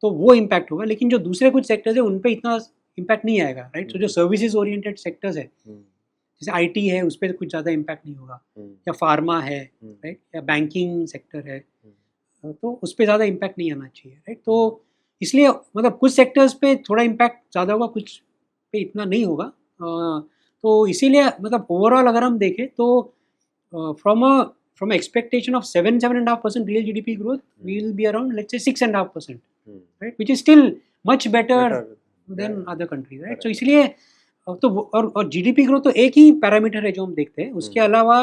तो वो इम्पैक्ट होगा, लेकिन जो दूसरे कुछ सेक्टर्स है उन पे इतना इम्पैक्ट नहीं आएगा, राइट? तो जो सर्विसेज ओरिएंटेड सेक्टर्स है, जैसे आईटी है, उस पर कुछ ज़्यादा इम्पैक्ट नहीं होगा, या फार्मा है, राइट, या बैंकिंग सेक्टर है, तो उस पर ज़्यादा इम्पैक्ट नहीं आना चाहिए, राइट? तो इसलिए मतलब कुछ सेक्टर्स पे थोड़ा इम्पैक्ट ज़्यादा होगा, कुछ पे इतना नहीं होगा। तो इसीलिए मतलब ओवरऑल अगर हम देखें तो from expectation of 7.5% real GDP growth, we will be around, let's say, 6.5%, right, which is still much better than other countries, right? So इसलिए तो और जीडीपी ग्रोथ तो एक ही पैरामीटर है जो हम देखते हैं, उसके अलावा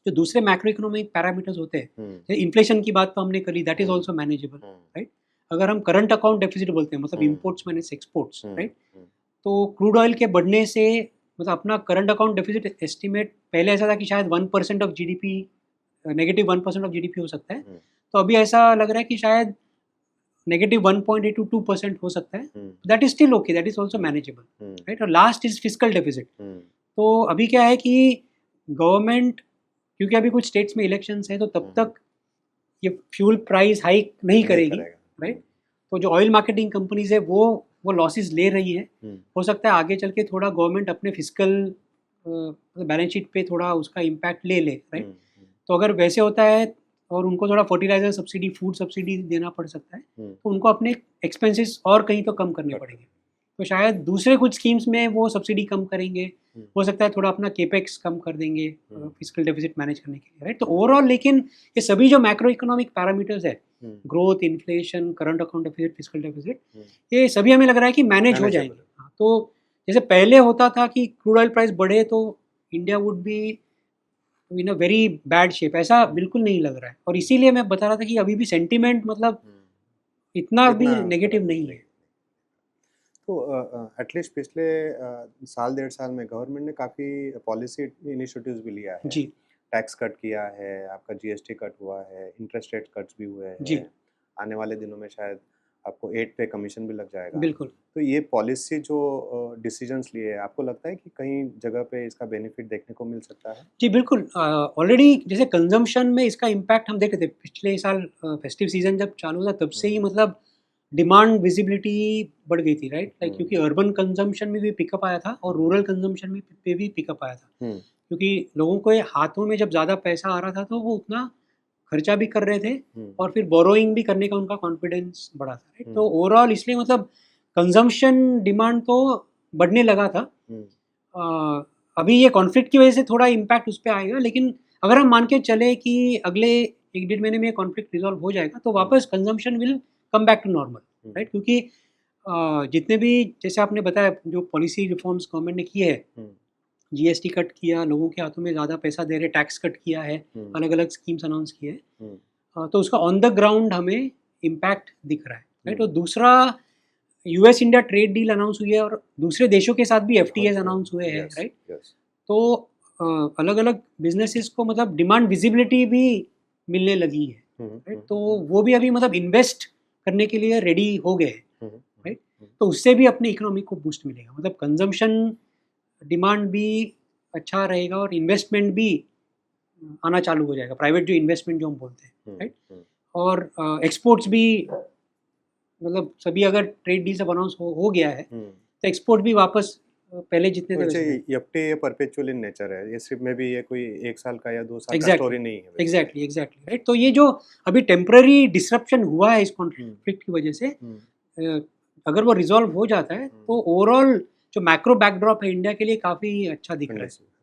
जो दूसरे मैक्रो इकोनॉमिक पैरामीटर्स होते हैं, इन्फ्लेशन की बात तो हमने करी, that is also manageable, right? अगर हम करंट अकाउंट डेफिसिट बोलते हैं, मतलब इम्पोर्ट्स माइनस एक्सपोर्ट्स, राइट, तो क्रूड ऑयल के बढ़ने से मतलब अपना करंट अकाउंट डेफिसिट एस्टिमेट पहले ऐसा था कि शायद 1% of GDP, negative 1% of GDP हो सकता है, तो अभी ऐसा लग रहा है कि शायद नेगेटिव 1.8 to 2% हो सकता है, that is still okay, that is also manageable, right? और लास्ट इज फिस्कल डेफिसिट। तो अभी क्या है कि गवर्नमेंट, क्योंकि अभी कुछ स्टेट्स में इलेक्शंस है, तो तब तक ये फ्यूल प्राइस हाइक नहीं करेगी, राइट? तो जो ऑयल मार्केटिंग कंपनीज है वो लॉसेस ले रही है, हो सकता है आगे चल के थोड़ा गवर्नमेंट अपने फिस्कल बैलेंस शीट पे थोड़ा उसका इम्पैक्ट ले ले, राइट? तो अगर वैसे होता है और उनको थोड़ा फर्टिलाइजर सब्सिडी, फूड सब्सिडी देना पड़ सकता है, तो उनको अपने एक्सपेंसेस और कहीं तो कम करने पड़ेंगे, तो शायद दूसरे कुछ स्कीम्स में वो सब्सिडी कम करेंगे, हो सकता है थोड़ा अपना केपेक्स कम कर देंगे फिस्कल डेफिसिट मैनेज करने के लिए, राइट? तो ओवरऑल लेकिन ये सभी जो मैक्रो इकोनॉमिक पैरामीटर्स है, growth, inflation, current account deficit, fiscal deficit, ये सभी हमें लग रहा है कि मैनेज हो जाएंगे। हाँ, तो जैसे पहले होता था कि क्रूड ऑयल प्राइस बढ़े तो India would be in a very bad shape, ऐसा बिल्कुल नहीं लग रहा है, और इसीलिए मैं बता रहा था कि अभी भी सेंटिमेंट मतलब इतना भी नेगेटिव नहीं है। तो एटलीस्ट पिछले साल 1.5 साल में गवर्नमेंट ने काफ़ी पॉलिसी इनिशिएटिव्स भी लिया है, जी, टैक्स कट किया है, आपका जीएसटी कट हुआ है, इंटरेस्ट रेट कट्स भी हुए जी, हैं, आने वाले दिनों में शायद आपको 8 पे कमीशन भी लग जाएगा। बिल्कुल। तो ये पॉलिसी जो डिसीजंस लिए हैं, आपको लगता है कि कहीं जगह पे इसका बेनिफिट देखने को मिल सकता है? जी, बिल्कुल। ऑलरेडी जैसे कंजम्पशन में इसका इम्पैक्ट हम देख रहे थे पिछले साल, फेस्टिव सीजन जब चालू हुआ तब से ही मतलब डिमांड विजिबिलिटी बढ़ गई थी, राइट? लाइक क्योंकि अर्बन कंजम्पशन में भी पिकअप आया था और रूरल कंजम्पशन में पे भी पिकअप आया था, क्योंकि लोगों को हाथों में जब ज़्यादा पैसा आ रहा था तो वो उतना खर्चा भी कर रहे थे और फिर बोरोइंग भी करने का उनका कॉन्फिडेंस बढ़ा था, राइट? तो ओवरऑल इसलिए मतलब कंजम्पशन डिमांड तो बढ़ने लगा था। अभी ये कॉन्फ्लिक्ट की वजह से थोड़ा इम्पैक्ट उस पर आएगा, लेकिन अगर हम मान के चले कि अगले 1-1.5 महीने में कॉन्फ्लिक्ट रिजॉल्व हो जाएगा तो वापस consumption will come back to normal, right? क्योंकि जितने भी, जैसे आपने बताया, जो पॉलिसी रिफॉर्म्स गवर्नमेंट ने किए हैं, जीएसटी कट किया, लोगों के हाथों में ज़्यादा पैसा दे रहे, टैक्स कट किया है, अलग अलग स्कीम्स अनाउंस किए हैं, तो उसका ऑन द ग्राउंड हमें इम्पैक्ट दिख रहा है, राइट? और दूसरा, US India trade deal announce हुई है और दूसरे देशों के साथ भी एफटीएस अनाउंस हुए हैं, राइट? तो अलग अलग बिजनेसेस को मतलब डिमांड विजिबिलिटी भी मिलने लगी है, राइट? तो वो भी अभी मतलब इन्वेस्ट करने के लिए रेडी हो गए, राइट? तो उससे भी अपने इकोनॉमी को बूस्ट मिलेगा, मतलब कंजम्पशन डिमांड भी अच्छा रहेगा और इन्वेस्टमेंट भी आना चालू हो जाएगा, प्राइवेट जो इन्वेस्टमेंट जो हम बोलते हैं, राइट? और एक्सपोर्ट्स भी, मतलब सभी अगर ट्रेड डील सब अनाउंस हो गया है तो एक्सपोर्ट भी वापस पहले जितने थे वैसे नहीं। ये परपेचुअल इन नेचर है, ये सिर्फ में भी ये कोई 1 साल का या 2 साल का Exactly, स्टोरी नहीं है। Exactly, right? तो ये जो अभी टेम्पररी डिसरप्शन हुआ है इस कॉन्फ्लिक्ट की वजह से, अगर वो रिजॉल्व हो जाता है तो ओवरऑल जो मैक्रो बैकड्रॉप है इंडिया के लिए काफ़ी अच्छा दिख रहा है।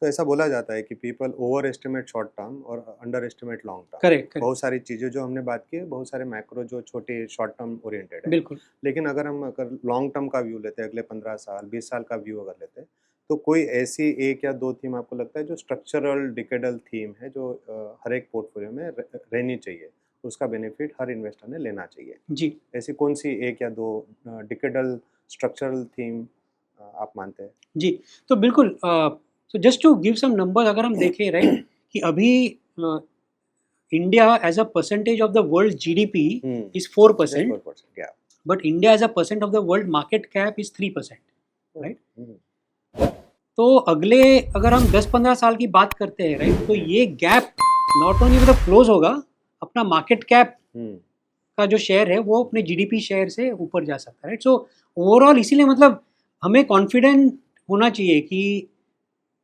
तो ऐसा बोला जाता है कि people overestimate short term और underestimate long term. Correct. बहुत सारी चीज़ें जो हमने बात की है, बहुत सारे मैक्रो जो छोटे शॉर्ट टर्म ओरिएंटेड है, बिल्कुल। लेकिन अगर लॉन्ग टर्म का व्यू लेते हैं, अगले 15 साल 20 साल का व्यू अगर लेते हैं, तो कोई ऐसी 1 या 2 थीम आपको लगता है जो स्ट्रक्चरल डिकेडल थीम है, जो हर एक पोर्टफोलियो में रहनी चाहिए, उसका बेनिफिट हर इन्वेस्टर ने लेना चाहिए? जी, ऐसी कौन सी 1 या 2 डिकेडल स्ट्रक्चरल थीम आप मानते हैं? जी, तो बिल्कुल तो just to give some numbers अगर हम देखें राइट कि अभी India as a percentage of the world GDP is 4%, 4%, yeah. But India as a percent of the world market cap is 3%, right? तो अगले अगर हम 10-15 साल की बात करते हैं राइट, तो ये गैप नॉट ओनली मतलब क्लोज होगा, अपना मार्केट कैप का जो शेयर है वो अपने जीडीपी शेयर से ऊपर जा सकता है, राइट? सो ओवरऑल इसीलिए मतलब हमें कॉन्फिडेंट होना चाहिए कि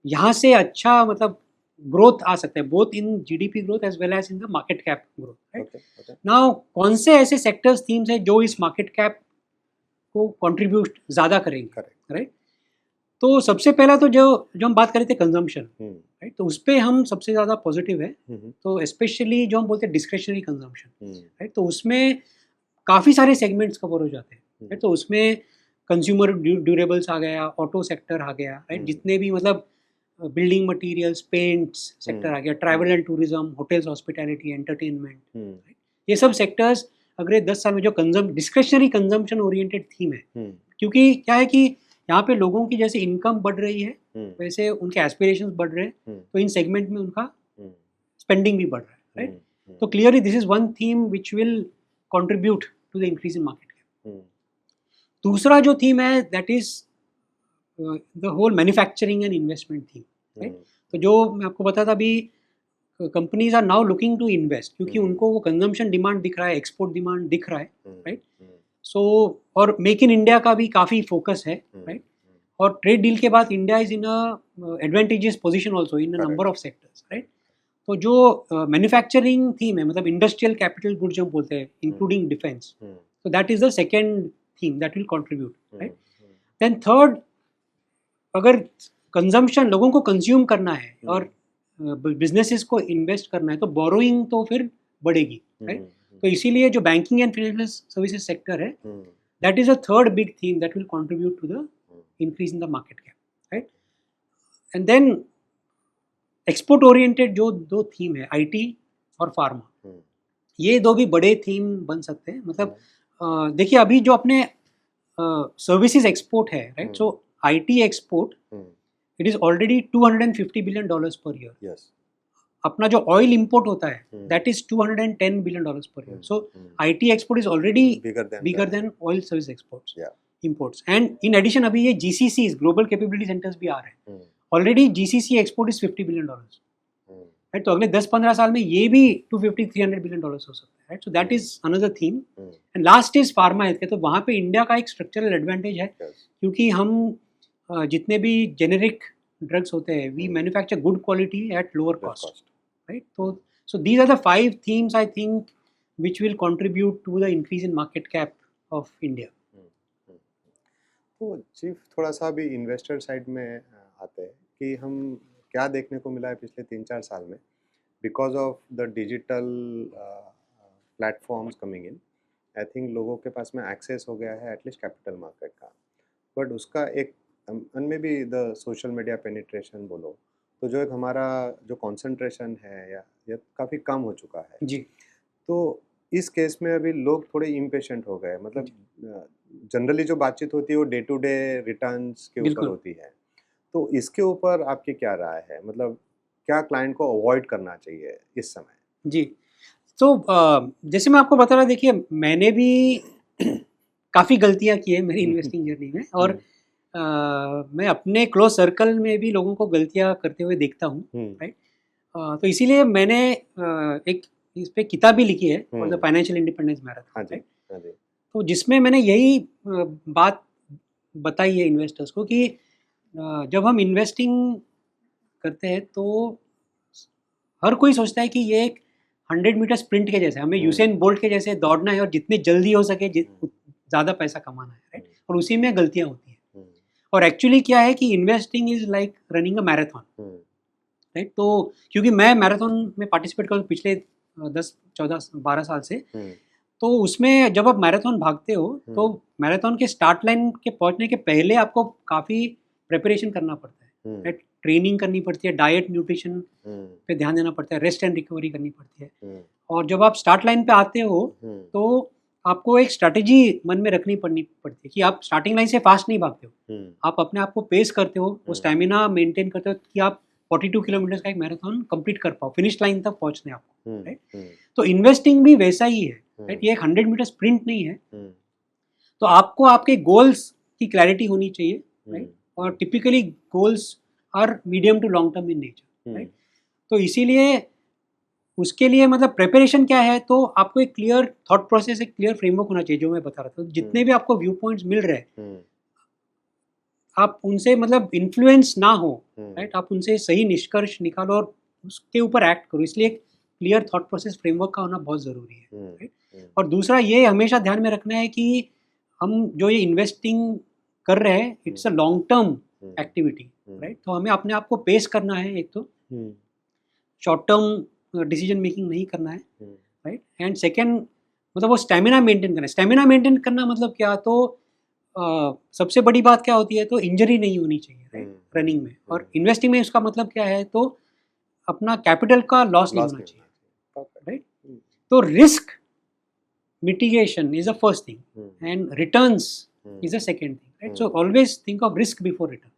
यहाँ से अच्छा मतलब ग्रोथ आ सकता है, both in GDP growth as well as in the market cap growth, right? Now कौन से ऐसे सेक्टर्स थीम्स हैं जो इस मार्केट कैप को कंट्रीब्यूट ज़्यादा करेंगे, राइट? तो सबसे पहला तो जो जो हम बात कर रहे थे कंजम्पशन, राइट, तो उस पर हम सबसे ज़्यादा पॉजिटिव है। तो स्पेशली जो हम बोलते हैं डिस्क्रेशनरी कंजम्पशन, राइट, तो उसमें काफ़ी सारे सेगमेंट्स कवर हो जाते हैं, राइट? तो उसमें कंज्यूमर ड्यूरेबल्स आ गया, ऑटो सेक्टर आ गया, राइट, जितने भी मतलब बिल्डिंग मटेरियल्स, पेंट्स सेक्टर आ गया, travel and tourism, hotels, hospitality, entertainment, right, ये सब सेक्टर्स अगले 10 साल में जो डिस्क्रेशनरी कंजम्पशन ओरिएंटेड थीम है, क्योंकि क्या है कि यहाँ पे लोगों की जैसे इनकम बढ़ रही है वैसे उनके एस्पिरेशंस बढ़ रहे हैं, तो इन सेगमेंट में उनका स्पेंडिंग भी बढ़ रहा है, राइट? तो clearly this is one theme which will contribute to the increase in market cap. दूसरा जो थीम है that is the whole manufacturing and investment theme, right? तो जो मैं आपको बताया था अभी, companies are now looking to invest क्योंकि उनको वो कंजम्पशन डिमांड दिख रहा है, एक्सपोर्ट डिमांड दिख रहा है, राइट? सो और मेक इन इंडिया का भी काफ़ी फोकस है, राइट? और ट्रेड डील के बाद India is in a advantageous position also in a number of sectors, right? तो जो मैन्युफैक्चरिंग थीम है, मतलब इंडस्ट्रियल कैपिटल गुड्स जो बोलते हैं इंक्लूडिंग डिफेंस, तो that is the second theme that will contribute, right? Then third, अगर consumption लोगों को कंज्यूम करना है और बिजनेसेस को इन्वेस्ट करना है तो बोरोइंग तो फिर बढ़ेगी, राइट? तो इसीलिए जो banking and financial services sector है, that is a third big theme that will contribute to the increase in the market cap, right? And then export oriented जो दो थीम है, आईटी और फार्मा, ये दो भी बड़े थीम बन सकते हैं। मतलब देखिए अभी जो अपने सर्विसेज एक्सपोर्ट है, right? So IT export it is already $250 billion per year. अपना जो ऑयल इंपोर्ट होता है that is $210 billion per year. So IT export is already bigger than oil service exports, imports. And in addition अभी ये GCC global capability centres भी आ रहे हैं, already GCC export is $50 billion, right? तो अगले 10-15 साल में ये भी $250-300 billion हो सकता है, right? So that is another theme. And last is pharma health care. तो वहाँ पे इंडिया का एक स्ट्रक्चरल एडवांटेज है क्योंकि हम जितने भी जेनेरिक ड्रग्स होते हैं we manufacture good quality at lower cost, right? तो so these are the 5 themes I think which will contribute to the increase in market cap of India. तो चीफ थोड़ा सा भी इन्वेस्टर साइड में आते हैं कि हम क्या देखने को मिला है पिछले 3-4 साल में, because of the digital platforms coming in, I think लोगों के पास में एक्सेस हो गया है एटलीस्ट कैपिटल मार्केट का, बट उसका एक अनमे भी द सोशल मीडिया पेनिट्रेशन बोलो तो जो एक हमारा जो कंसंट्रेशन है या काफ़ी कम हो चुका है जी। तो इस केस में अभी लोग थोड़े इम्पेशेंट हो गए। मतलब जनरली जो बातचीत होती है वो डे टू डे रिटर्न्स के ऊपर होती है, तो इसके ऊपर आपकी क्या राय है? मतलब क्या क्लाइंट को अवॉइड करना चाहिए इस समय? जी, तो जैसे मैं आपको बता रहा, देखिए मैंने भी काफ़ी गलतियां की है मेरी इन्वेस्टिंग जर्नी में, और मैं अपने क्लोज सर्कल में भी लोगों को गलतियां करते हुए देखता हूँ, राइट? तो इसीलिए मैंने एक इस पे किताब भी लिखी है for the financial independence marathon, right? तो जिसमें मैंने यही बात बताई है इन्वेस्टर्स को कि जब हम इन्वेस्टिंग करते हैं तो हर कोई सोचता है कि ये एक 100 मीटर स्प्रिंट के जैसे, हमें यूसेन बोल्ट के जैसे दौड़ना है और जितने जल्दी हो सके ज़्यादा पैसा कमाना है, राइट? और उसी में गलतियाँ होती हैं। और एक्चुअली क्या है कि investing is like running a marathon, right? तो क्योंकि मैं मैराथन में पार्टिसिपेट करूँ पिछले 10-14-12 साल से, तो उसमें जब आप मैराथन भागते हो तो मैराथन के स्टार्ट लाइन के पहुंचने के पहले आपको काफ़ी प्रिपरेशन करना पड़ता है, राइट? ट्रेनिंग करनी पड़ती है, डाइट न्यूट्रिशन पे ध्यान देना पड़ता है, रेस्ट एंड रिकवरी करनी पड़ती है। और जब आप स्टार्ट लाइन पे आते हो तो आपको एक स्ट्रैटेजी मन में रखनी पड़ती है कि आप स्टार्टिंग लाइन से फास्ट नहीं भागते हो, आप अपने आप को पेस करते हो, वो स्टेमिना मेंटेन करते हो कि आप 42 किलोमीटर का एक मैराथन कंप्लीट कर पाओ, फिनिश लाइन तक पहुंचने आपको, राइट। तो इन्वेस्टिंग भी वैसा ही है, राइट। ये एक 100 मीटर स्प्रिंट नहीं है। तो आपको आपके गोल्स की क्लैरिटी होनी चाहिए, राइट। और typically goals are medium to long term in nature, right. तो इसीलिए उसके लिए मतलब प्रिपरेशन क्या है, तो आपको एक क्लियर थॉट प्रोसेस, एक क्लियर फ्रेमवर्क होना चाहिए, जो मैं बता रहा था। जितने भी आपको व्यू पॉइंट्स मिल रहे हैं, आप उनसे मतलब इन्फ्लुएंस ना हो, राइट। आप उनसे सही निष्कर्ष निकालो और उसके ऊपर एक्ट करो। इसलिए एक क्लियर थॉट प्रोसेस फ्रेमवर्क का होना बहुत ज़रूरी है, राइट। और दूसरा ये हमेशा ध्यान में रखना है कि हम जो ये इन्वेस्टिंग कर रहे हैं, it's a long term activity, right. तो हमें अपने आप को पेस करना है, एक तो शॉर्ट टर्म डिसीजन मेकिंग नहीं करना है, राइट। एंड सेकेंड मतलब वो स्टेमिना मेंटेन करना है। स्टेमिना मेंटेन करना मतलब क्या, तो सबसे बड़ी बात क्या होती है, तो इंजरी नहीं होनी चाहिए, राइट, रनिंग में। और इन्वेस्टिंग में उसका मतलब क्या है, तो अपना कैपिटल का लॉस नहीं होना चाहिए, राइट। तो risk mitigation is the first thing and returns is the second thing, right. So always think of risk before return.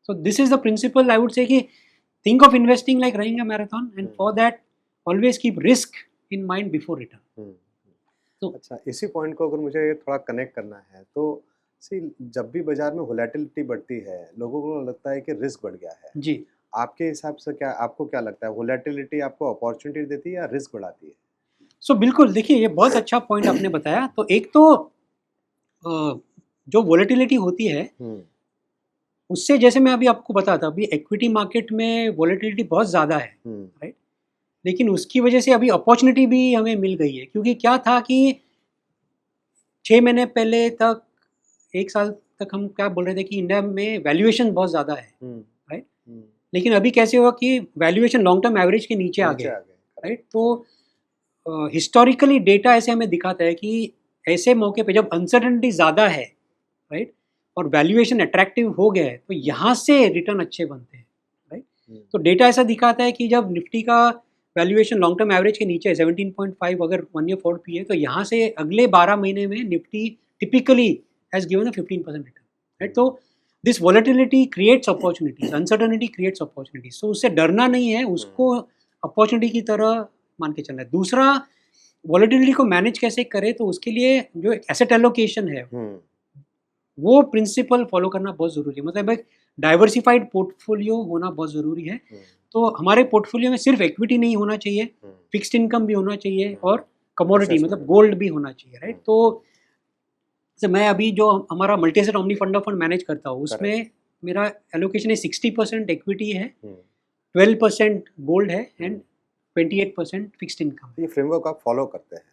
So this is the principle I would say कि think of investing like running a marathon and for that always keep risk in mind before return. तो अच्छा, इसी point को अगर मुझे थोड़ा connect करना है तो सी जब भी बाजार में वोलेटिलिटी बढ़ती है, लोगों को लगता है कि रिस्क बढ़ गया है जी। आपके हिसाब से क्या, आपको क्या लगता है, वोलेटिलिटी आपको अपॉर्चुनिटी देती है या रिस्क बढ़ाती है? So बिल्कुल, देखिए ये बहुत अच्छा पॉइंट आपने बताया। तो एक तो जो वोलेटिलिटी होती है उससे, जैसे मैं अभी आपको बताता, अभी इक्विटी मार्केट में वोलेटिलिटी बहुत ज़्यादा है, राइट। लेकिन उसकी वजह से अभी अपॉर्चुनिटी भी हमें मिल गई है, क्योंकि क्या था कि 6 महीने पहले तक, 1 साल तक हम क्या बोल रहे थे कि इंडिया में वैल्यूएशन बहुत ज़्यादा है, राइट। लेकिन अभी कैसे हुआ कि वैल्यूएशन लॉन्ग टर्म एवरेज के नीचे आ गए, राइट। तो हिस्टोरिकली डेटा ऐसे हमें दिखाता है कि ऐसे मौके पे जब अनसर्टेनिटी ज़्यादा है, राइट, और वैल्यूएशन अट्रैक्टिव हो गया है, तो यहाँ से रिटर्न अच्छे बनते हैं, राइट। तो डेटा ऐसा दिखाता है कि जब निफ्टी का वैल्यूएशन लॉन्ग टर्म एवरेज के नीचे है 17.5, अगर 1 ईयर फॉरवर्ड पी है, तो यहाँ से अगले 12 महीने में Nifty typically has given a 15% return, right. तो this volatility creates opportunities, uncertainty creates opportunities. तो उससे डरना नहीं है, उसको अपॉर्चुनिटी की तरह मान के चलना है। दूसरा, वॉलेटिलिटी को मैनेज कैसे करें, तो उसके लिए जो एसेट एलोकेशन है वो प्रिंसिपल फॉलो करना बहुत ज़रूरी है। मतलब एक डाइवर्सिफाइड पोर्टफोलियो होना बहुत ज़रूरी है। तो हमारे पोर्टफोलियो में सिर्फ इक्विटी नहीं होना चाहिए, फिक्स्ड इनकम भी होना चाहिए और कमोडिटी मतलब गोल्ड भी होना चाहिए, राइट। तो जैसे मैं अभी जो हमारा multi asset omni fund of fund manage करता हूँ, उसमें मेरा एलोकेशन है 60% इक्विटी है, 12% गोल्ड है एंड 28% फिक्स्ड इनकम। ये फ्रेमवर्क आप फॉलो करते हैं?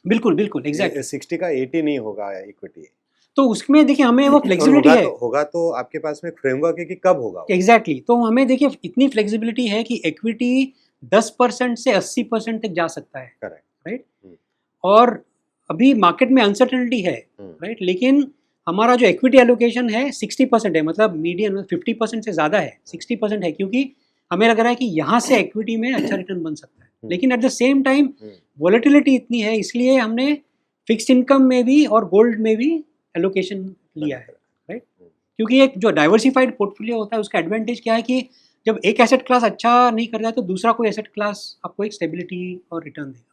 बिल्कुल बिल्कुल, एग्जैक्टली। 60 का 80 नहीं होगा इक्विटी, तो उसमें देखिए हमें वो फ्लेक्सिबिलिटी है। होगा तो आपके पास में फ्रेमवर्क है कि कब होगा। एग्जैक्टली। तो हमें देखिए इतनी फ्लेक्सिबिलिटी है कि इक्विटी 10% से 80% तक जा सकता है, करेक्ट, राइट। और अभी मार्केट में अनसर्टेनिटी है, राइट। लेकिन हमारा जो इक्विटी एलोकेशन है 60% है, मतलब मीडियन 50% से ज़्यादा है, 60% है, क्योंकि हमें लग रहा है कि यहाँ से इक्विटी में अच्छा रिटर्न बन सकता है। लेकिन eight the same time volatility इतनी है, इसलिए हमने फिक्स्ड इनकम में भी और गोल्ड में भी एलोकेशन लिया है, राइट। क्योंकि एक जो डाइवर्सिफाइड पोर्टफोलियो होता है उसका एडवांटेज क्या है कि जब एक एसेट क्लास अच्छा नहीं करता है तो दूसरा कोई एसेट क्लास आपको एक स्टेबिलिटी और रिटर्न देगा।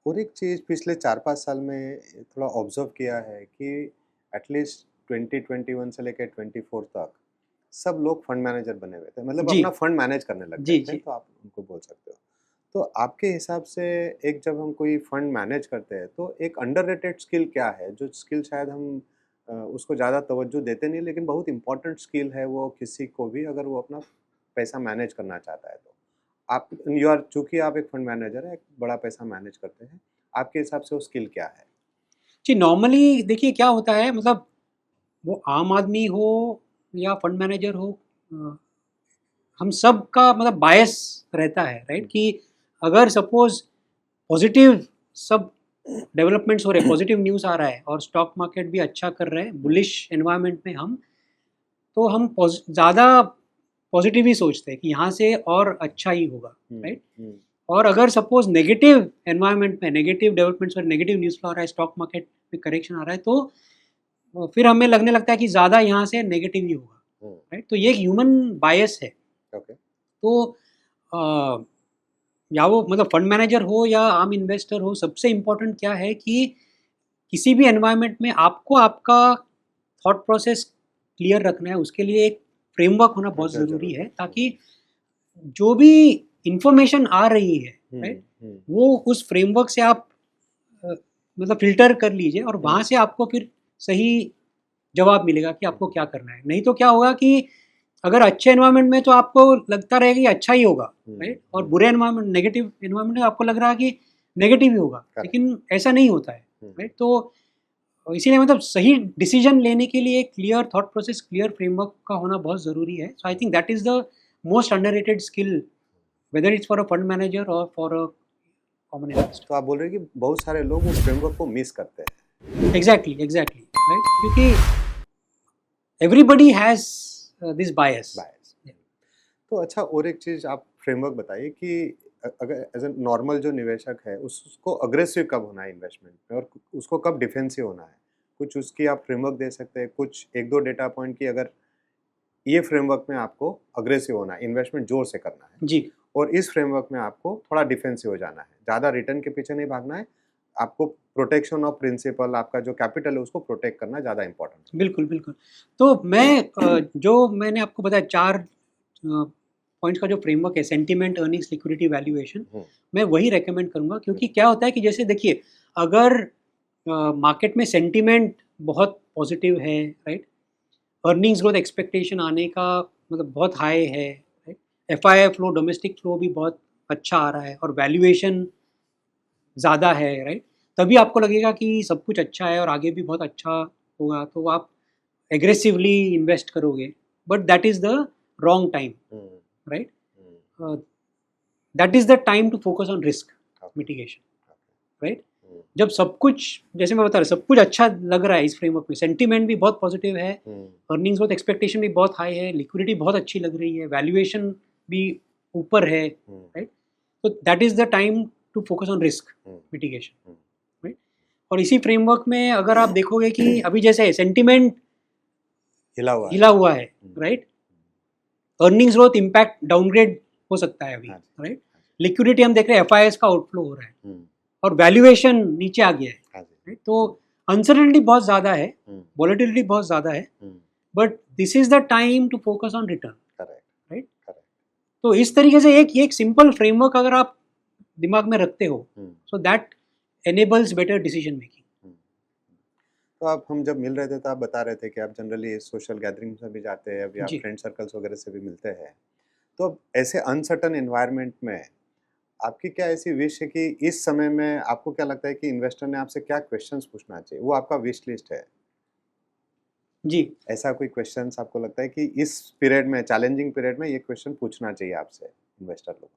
और एक चीज़ पिछले 4-5 साल में थोड़ा ऑब्जर्व किया है कि एटलीस्ट 2021 से लेकर 24 तक सब लोग फंड मैनेजर बने हुए थे, मतलब अपना फंड मैनेज करने लग गए थे, तो आप उनको बोल सकते हो। तो आपके हिसाब से एक जब हम कोई फंड मैनेज करते हैं तो एक अंडररेटेड स्किल क्या है, जो स्किल शायद हम उसको ज़्यादा तवज्जो देते नहीं, लेकिन बहुत इंपॉर्टेंट स्किल है वो किसी को भी, अगर वो अपना पैसा मैनेज करना चाहता है तो आप चूँकि आप एक फंड मैनेजर है, एक बड़ा पैसा मैनेज करते हैं, आपके हिसाब से वो स्किल क्या है? जी, नॉर्मली देखिए क्या होता है, मतलब वो आम आदमी हो या फंड मैनेजर हो, हम सब का मतलब बायस रहता है, राइट। कि अगर सपोज पॉजिटिव सब डेवलपमेंट्स हो रहे हैं, पॉजिटिव न्यूज़ आ रहा है और स्टॉक मार्केट भी अच्छा कर रहे हैं, बुलिश एनवायरनमेंट में हम ज़्यादा पॉजिटिव ही सोचते हैं कि यहाँ से और अच्छा ही होगा, राइट। और अगर सपोज नेगेटिव एनवायरनमेंट में नेगेटिव डेवलपमेंट्स और नेगेटिव न्यूज़ फ्लो आ रहा है, स्टॉक मार्केट में करेक्शन आ रहा है, तो फिर हमें लगने लगता है कि ज़्यादा यहाँ से नेगेटिव ही होगा, राइट। तो ये एक ह्यूमन बायस है। ओके। तो या वो मतलब फंड मैनेजर हो या आम इन्वेस्टर हो, सबसे इम्पोर्टेंट क्या है कि किसी भी एनवायरनमेंट में आपको आपका थॉट प्रोसेस क्लियर रखना है। उसके लिए एक फ्रेमवर्क होना बहुत ज़रूरी है, ताकि जो भी इंफॉर्मेशन आ रही है, राइट, वो उस फ्रेमवर्क से आप मतलब फिल्टर कर लीजिए और वहाँ से आपको फिर सही जवाब मिलेगा कि आपको क्या करना है। नहीं तो क्या होगा कि अगर अच्छे एनवायरनमेंट में तो आपको लगता रहेगा कि अच्छा ही होगा, राइट, और बुरे एनवायरनमेंट, नेगेटिव एनवायरनमेंट में आपको लग रहा है कि नेगेटिव ही होगा, लेकिन ऐसा नहीं होता है, राइट। तो इसीलिए मतलब सही डिसीजन लेने के लिए clear thought process, clear framework का होना बहुत ज़रूरी है। So I think that is the most underrated skill, whether it's for a fund manager और फॉर अ कॉमन इन्वेस्टर। तो आप बोल रहे हैं कि बहुत सारे लोग उस फ्रेमवर्क को मिस करते हैं। एग्जैक्टली, राइट, क्योंकि एवरीबडी हैज़ दिस बायस। तो अच्छा, और एक चीज़ आप फ्रेमवर्क बताइए कि अगर एज ए नॉर्मल जो निवेशक है उसको अग्रेसिव कब होना है इन्वेस्टमेंट में, और उसको कब डिफेंसिव होना है? कुछ उसकी आप फ्रेमवर्क दे सकते हैं, कुछ 1-2 डेटा पॉइंट की, अगर ये फ्रेमवर्क में आपको अग्रेसिव होना है, इन्वेस्टमेंट जोर से करना है जी, और इस फ्रेमवर्क में आपको थोड़ा डिफेंसिव हो जाना है, ज़्यादा रिटर्न के पीछे नहीं भागना है, आपको प्रोटेक्शन ऑफ प्रिंसिपल, आपका जो कैपिटल है उसको प्रोटेक्ट करना ज़्यादा इंपॉर्टेंट है। बिल्कुल, बिल्कुल। तो मैं जो मैंने आपको बताया 4 पॉइंट्स का जो फ्रेमवर्क है, सेंटिमेंट, अर्निंग्स, लिक्विडिटी, वैल्यूएशन, मैं वही रेकमेंड करूँगा। क्योंकि क्या होता है कि जैसे देखिए, अगर मार्केट में सेंटिमेंट बहुत पॉजिटिव है, राइट, अर्निंग्स ग्रोथ एक्सपेक्टेशन आने का मतलब बहुत हाई है, right, FII flow, domestic flow भी बहुत अच्छा आ रहा है और वैल्यूएशन ज़्यादा है, राइट, तभी आपको लगेगा कि सब कुछ अच्छा है और आगे भी बहुत अच्छा होगा, तो आप एग्रेसिवली इन्वेस्ट करोगे। But that is the wrong time, right. That is the time to focus on risk mitigation, right. जब सब कुछ, जैसे मैं बता रहा, सब कुछ अच्छा लग रहा है इस फ्रेमवर्क में, सेंटीमेंट भी बहुत पॉजिटिव है, अर्निंग्स ग्रोथ एक्सपेक्टेशन भी बहुत हाई है, लिक्विडिटी बहुत अच्छी लग रही है, वैल्यूएशन भी ऊपर है, राइट, तो that is the time to focus on risk mitigation, right. और इसी फ्रेमवर्क में अगर आप देखोगे कि अभी जैसे सेंटीमेंट हिला हुआ है, right, earnings growth impact downgrade हो सकता है अभी, राइट, लिक्विडिटी हम देख रहे हैं एफआईआईएस का आउटफ्लो हो रहा है और वैल्यूएशन नीचे आ गया है, राइट। तो अनसर्टेनिटी बहुत ज़्यादा है, वॉलेटिलिटी बहुत ज़्यादा है, but this is the time to focus on return, right. तो इस तरीके से एक सिंपल फ्रेमवर्क अगर आप दिमाग में रखते हो, so that enables better decision making. तो आप, हम जब मिल रहे थे तो आप बता रहे थे कि आप जनरली सोशल गैदरिंग में भी जाते हैं, अभी आप जी। फ्रेंड सर्कल्स वगैरह से भी मिलते हैं, तो अब ऐसे अनसर्टन एनवायरनमेंट में आपकी क्या ऐसी विश है कि इस समय में आपको क्या लगता है कि इन्वेस्टर ने आपसे क्या क्वेश्चंस पूछना चाहिए, वो आपका विश लिस्ट है? जी, ऐसा कोई क्वेश्चंस आपको लगता है कि इस पीरियड में, चैलेंजिंग पीरियड में, ये क्वेश्चन पूछना चाहिए आपसे इन्वेस्टर लोग?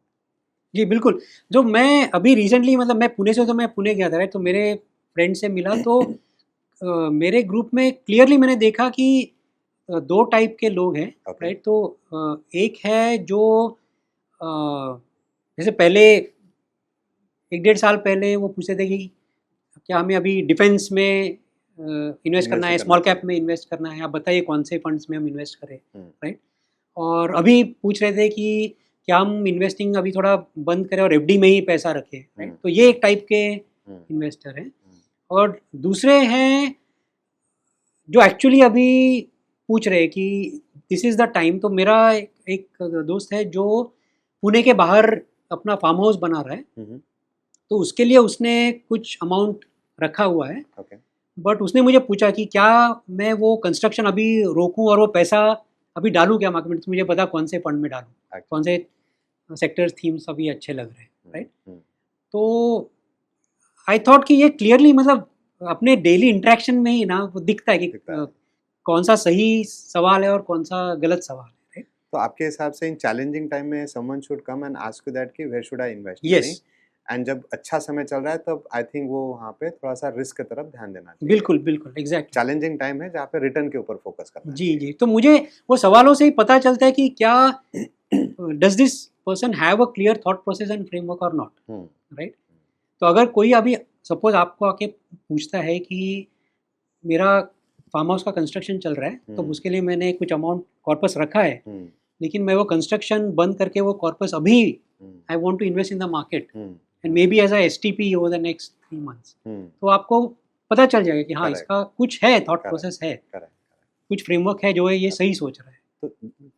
जी, बिल्कुल। जो मैं अभी रिसेंटली, मतलब मैं पुणे से, तो मैं पुणे गया था, राइट, तो मेरे फ्रेंड से मिला, तो मेरे ग्रुप में क्लियरली मैंने देखा कि 2 टाइप के लोग हैं, Okay. राइट। तो एक है जो जैसे पहले 1-1.5 साल पहले वो पूछते थे कि क्या हमें अभी डिफेंस में इन्वेस्ट करना है, करना स्मॉल कैप चाहिए। में इन्वेस्ट करना है, आप बताइए कौन से फंड्स में हम इन्वेस्ट करें, हम्म। राइट। और अभी पूछ रहे थे कि क्या हम इन्वेस्टिंग अभी थोड़ा बंद करें और एफडी में ही पैसा रखें, राइट। तो ये एक टाइप के इन्वेस्टर हैं। और दूसरे हैं जो एक्चुअली अभी पूछ रहे हैं कि दिस इज़ द टाइम। तो मेरा एक दोस्त है जो पुणे के बाहर अपना फार्म हाउस बना रहा है, तो उसके लिए उसने कुछ अमाउंट रखा हुआ है। Okay. बट उसने मुझे पूछा कि क्या मैं वो कंस्ट्रक्शन अभी रोकूं और वो पैसा अभी डालूं क्या मार्केट में, तो मुझे पता कौन से फंड में डालूं, अच्छा। कौन से सेक्टर थीम्स अभी अच्छे लग रहे हैं, राइट। तो आई थॉट कि ये क्लियरली मतलब अपने डेली इंटरेक्शन में ही ना वो दिखता है कि कौन सा सही सवाल है और कौन सा गलत सवाल है, राइट। तो आपके हिसाब से इन चैलेंजिंग टाइम में someone should come and ask you that कि where should I invest? Yes, and जब अच्छा समय चल रहा है तब आई थिंक वो वहाँ पे थोड़ा सा रिस्क की तरफ ध्यान देना चाहिए। बिल्कुल बिल्कुल, एग्जैक्टली। चैलेंजिंग टाइम है जहाँ पे रिटर्न के ऊपर फोकस करना जी जी, तो मुझे वो सवालों से ही पता चलता है कि क्या does this person have a clear thought process and framework or not, hmm, right? तो अगर कोई अभी सपोज आपको आके पूछता है कि मेरा फार्म हाउस का कंस्ट्रक्शन चल रहा है, तो हम्म। उसके लिए मैंने कुछ अमाउंट कॉर्पस रखा है, हम्म, लेकिन मैं वो कंस्ट्रक्शन बंद करके वो कॉर्पस अभी hmm, I want to invest in the market hmm, and maybe as a STP over the next 3 months, hmm, तो आपको पता चल जाएगा कि हाँ Correct. इसका कुछ है, थॉट Correct. प्रोसेस है, correct. कुछ फ्रेमवर्क है जो है ये सही सोच रहा है. तो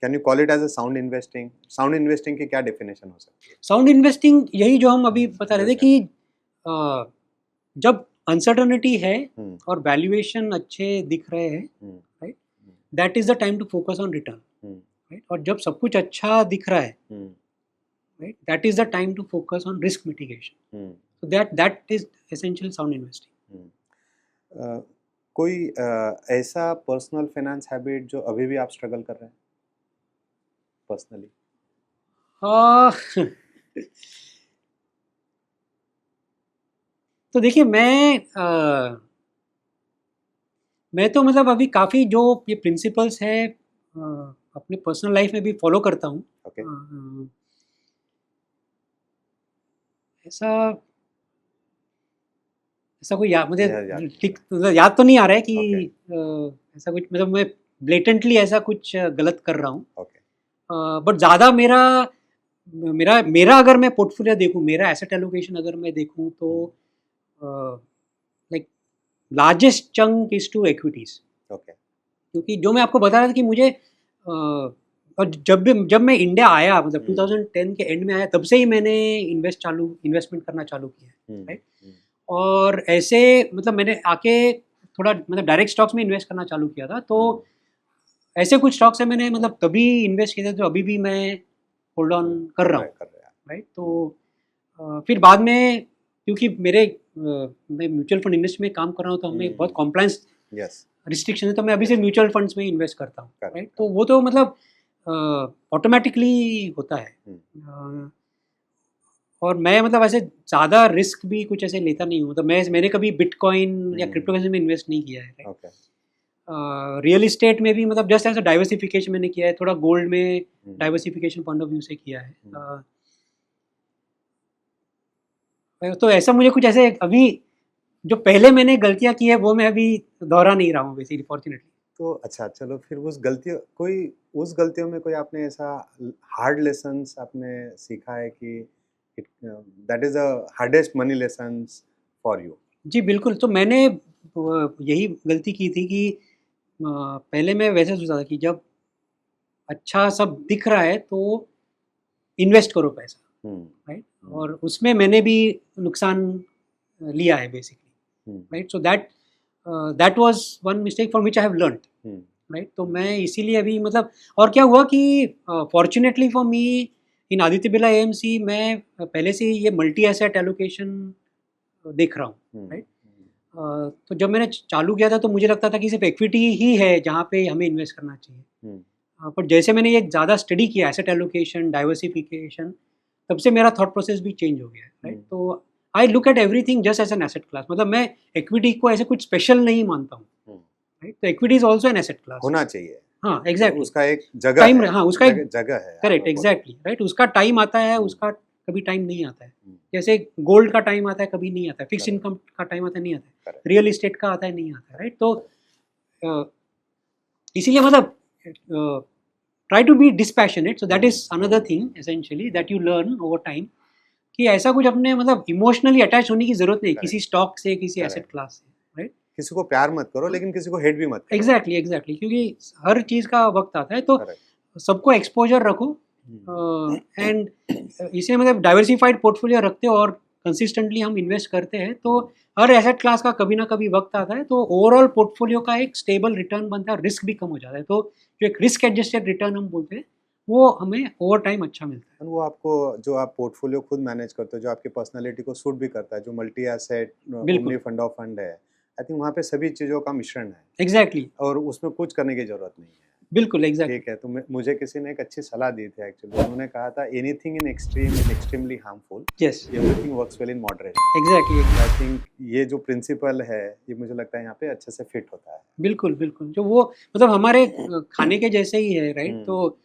can you call it as a sound investing? Sound investing की क्या डेफिनेशन हो सकती है? साउंड इन्वेस्टिंग यही जो हम अभी बता रहे थे कि जब अनसर्टनिटी है हम्म, और वैल्यूएशन अच्छे दिख रहे हैं, hmm, right, that is the time to focus on return, hmm, right. और जब सब कुछ अच्छा दिख रहा है, hmm, right, that is the time to focus on risk mitigation. Hmm, So that is essential sound investing. Hmm. कोई ऐसा पर्सनल फाइनेंस हैबिट जो अभी भी आप स्ट्रगल कर रहे हैं पर्सनली? तो देखिए मैं तो मतलब अभी काफ़ी जो ये प्रिंसिपल्स है अपने पर्सनल लाइफ में भी फॉलो करता हूँ. ओके, ऐसा ऐसा कोई मुझे याद ठीक मतलब याद तो नहीं आ रहा है कि Okay. ऐसा कुछ मतलब मैं ब्लेटेंटली ऐसा कुछ गलत कर रहा हूँ. ओके, बट ज़्यादा मेरा मेरा मेरा अगर मैं पोर्टफोलियो देखूँ, मेरा एसेट एलोकेशन अगर मैं देखूँ, तो like largest chunk is to equities. Okay, क्योंकि जो मैं आपको बता रहा था कि मुझे और जब मैं इंडिया आया, मतलब हम्म। 2010 के एंड में आया, तब से ही मैंने इन्वेस्टमेंट करना चालू किया है, राइट. और ऐसे मतलब मैंने आके थोड़ा मतलब डायरेक्ट स्टॉक्स में इन्वेस्ट करना चालू किया था, तो ऐसे कुछ स्टॉक्स है मैंने मतलब तभी इन्वेस्ट किए थे जो अभी भी मैं होल्ड ऑन कर रहा हूँ, कर रहे हैं। राइट. तो फिर बाद में क्योंकि मैं म्यूचुअल फंड इंडस्ट्री में काम कर रहा हूँ, तो हमें बहुत कॉम्प्लायंस यस, रिस्ट्रिक्शन है, तो मैं अभी से म्यूचुअल फंड्स में इन्वेस्ट करता हूँ, Correct, राइट. तो वो तो मतलब ऑटोमेटिकली होता है. और मैं मतलब ऐसे ज़्यादा रिस्क भी कुछ ऐसे लेता नहीं हूँ, मतलब मैंने कभी बिटकॉइन या क्रिप्टो करेंसी में इन्वेस्ट नहीं किया है, राइट. ओके, रियल इस्टेट में भी मतलब जस्ट ऐसा डाइवर्सिफिकेशन मैंने किया है, थोड़ा गोल्ड में डाइवर्सिफिकेशन पॉइंट ऑफ व्यू से किया है. तो ऐसा मुझे कुछ ऐसे अभी जो पहले मैंने गलतियाँ की है वो मैं अभी दोहरा नहीं रहा हूँ बेसिकली, फॉर्चुनेटली. तो अच्छा, चलो फिर उस गलतियों में कोई आपने ऐसा हार्ड लेसन्स आपने सीखा है कि that is the hardest money lessons for you? जी बिल्कुल. तो मैंने यही गलती की थी कि पहले मैं वैसे सोचता था कि जब अच्छा सब दिख रहा है तो इन्वेस्ट करो पैसा, राइट. और उसमें मैंने भी नुकसान लिया है basically, right. So that was one mistake for which I have learned, right. तो मैं इसीलिए अभी मतलब, और क्या हुआ कि fortunately for me in Aditya Birla AMC मैं पहले से ही ये मल्टी एसेट एलोकेशन देख रहा हूँ, राइट. तो जब मैंने चालू किया था तो मुझे लगता था कि सिर्फ इक्विटी ही है जहाँ पे हमें इन्वेस्ट करना चाहिए. पर जैसे मैंने ये ज़्यादा स्टडी किया एसेट एलोकेशन, डाइवर्सिफिकेशन, तब से मेरा थॉट प्रोसेस भी चेंज हो गया, राइट. तो I look at everything just as an asset class. मतलब मैं इक्विटी को ऐसे कुछ स्पेशल नहीं मानता हूँ, राइट. तो equity is also an asset class, होना चाहिए. हाँ एग्जैक्टली, उसका एक जगह टाइम, है, हाँ उसका एक जगह है. Correct, exactly, right. उसका टाइम आता है, उसका कभी टाइम नहीं आता है. जैसे गोल्ड का टाइम आता है, कभी नहीं आता है. फिक्स इनकम का टाइम आता है, नहीं आता है. रियल इस्टेट का आता है, नहीं आता है, राइट. तो इसीलिए मतलब try to be dispassionate. So that is another thing essentially that you learn over time, कि ऐसा कुछ अपने मतलब इमोशनली अटैच होने की जरूरत नहीं किसी स्टॉक से, किसी एसेट क्लास से, राइट. किसी को प्यार मत करो लेकिन किसी को हेट भी मत करो. एग्जैक्टली, क्योंकि हर चीज़ का वक्त आता है, तो सबको एक्सपोजर रखो. एंड इसे मतलब डाइवर्सिफाइड पोर्टफोलियो रखते हो और कंसिस्टेंटली हम इन्वेस्ट करते हैं, तो हर एसेट क्लास का कभी ना कभी वक्त आता है, तो ओवरऑल पोर्टफोलियो का एक स्टेबल रिटर्न बनता है, रिस्क भी कम हो जाता है. तो जो एक रिस्क एडजस्टेड रिटर्न हम बोलते हैं वो हमें ओवर टाइम अच्छा मिलता है. वो आपको जो आप पोर्टफोलियो खुद मैनेज करते हो, जो आपकी पर्सनालिटी को सूट भी करता है, जो multi asset omni fund of fund है, आई थिंक वहाँ पे सभी चीज़ों का मिश्रण है. एग्जैक्टली, और उसमें कुछ करने की जरूरत नहीं है. बिल्कुल एग्जैक्टली. ठीक है. तो मुझे किसी ने एक अच्छी सलाह दी थी एक्चुअली. उन्होंने कहा था anything in extreme is extremely harmful, yes, everything works well in moderation. Exactly. I think ये जो प्रिंसिपल है ये मुझे लगता है यहाँ पे अच्छे से फिट होता है. बिल्कुल, जो वो मतलब हमारे खाने के जैसे ही है, राइट. तो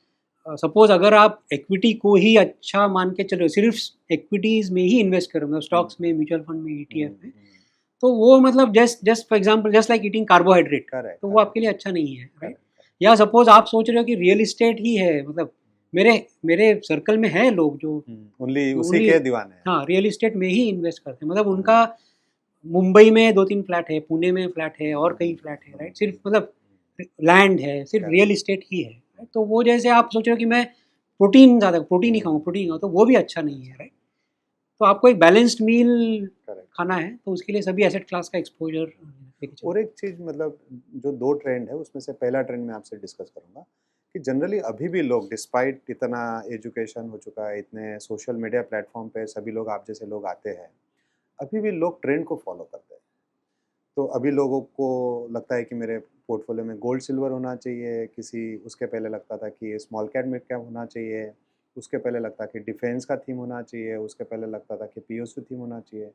सपोज अगर आप इक्विटी को ही अच्छा मान के चलो, सिर्फ इक्विटीज में ही इन्वेस्ट करो, मतलब स्टॉक्स में, म्यूचुअल फंड में, ETF में, तो वो मतलब just for example just like eating carbohydrate, तो वो आपके लिए अच्छा नहीं है, राइट? या सपोज आप सोच रहे हो कि रियल इस्टेट ही है, मतलब मेरे सर्कल में है लोग जो ओनली उसी के दीवाने हैं। हाँ, रियल इस्टेट में ही इन्वेस्ट करते हैं, मतलब उनका मुंबई में 2-3 फ्लैट है, पुणे में फ्लैट है, और कई फ्लैट है, राइट? सिर्फ मतलब लैंड है, सिर्फ रियल इस्टेट ही है, right? तो वो जैसे आप सोच रहे हो कि मैं प्रोटीन ही खाऊंगा, तो वो भी अच्छा नहीं है, राइट? तो आपको एक बैलेंस्ड मील खाना है, तो उसके लिए सभी एसेट क्लास का एक्सपोजर। और एक चीज़, मतलब जो 2 ट्रेंड है उसमें से पहला ट्रेंड मैं आपसे डिस्कस करूंगा कि जनरली अभी भी लोग, डिस्पाइट इतना एजुकेशन हो चुका है, इतने सोशल मीडिया प्लेटफॉर्म पे सभी लोग आप जैसे लोग आते हैं, अभी भी लोग ट्रेंड को फॉलो करते हैं। तो अभी लोगों को लगता है कि मेरे पोर्टफोलियो में गोल्ड सिल्वर होना चाहिए, किसी उसके पहले लगता था कि स्मॉल कैप मिड कैप होना चाहिए, उसके पहले लगता कि डिफेंस का थीम होना चाहिए, उसके पहले लगता था कि PSU थीम होना चाहिए।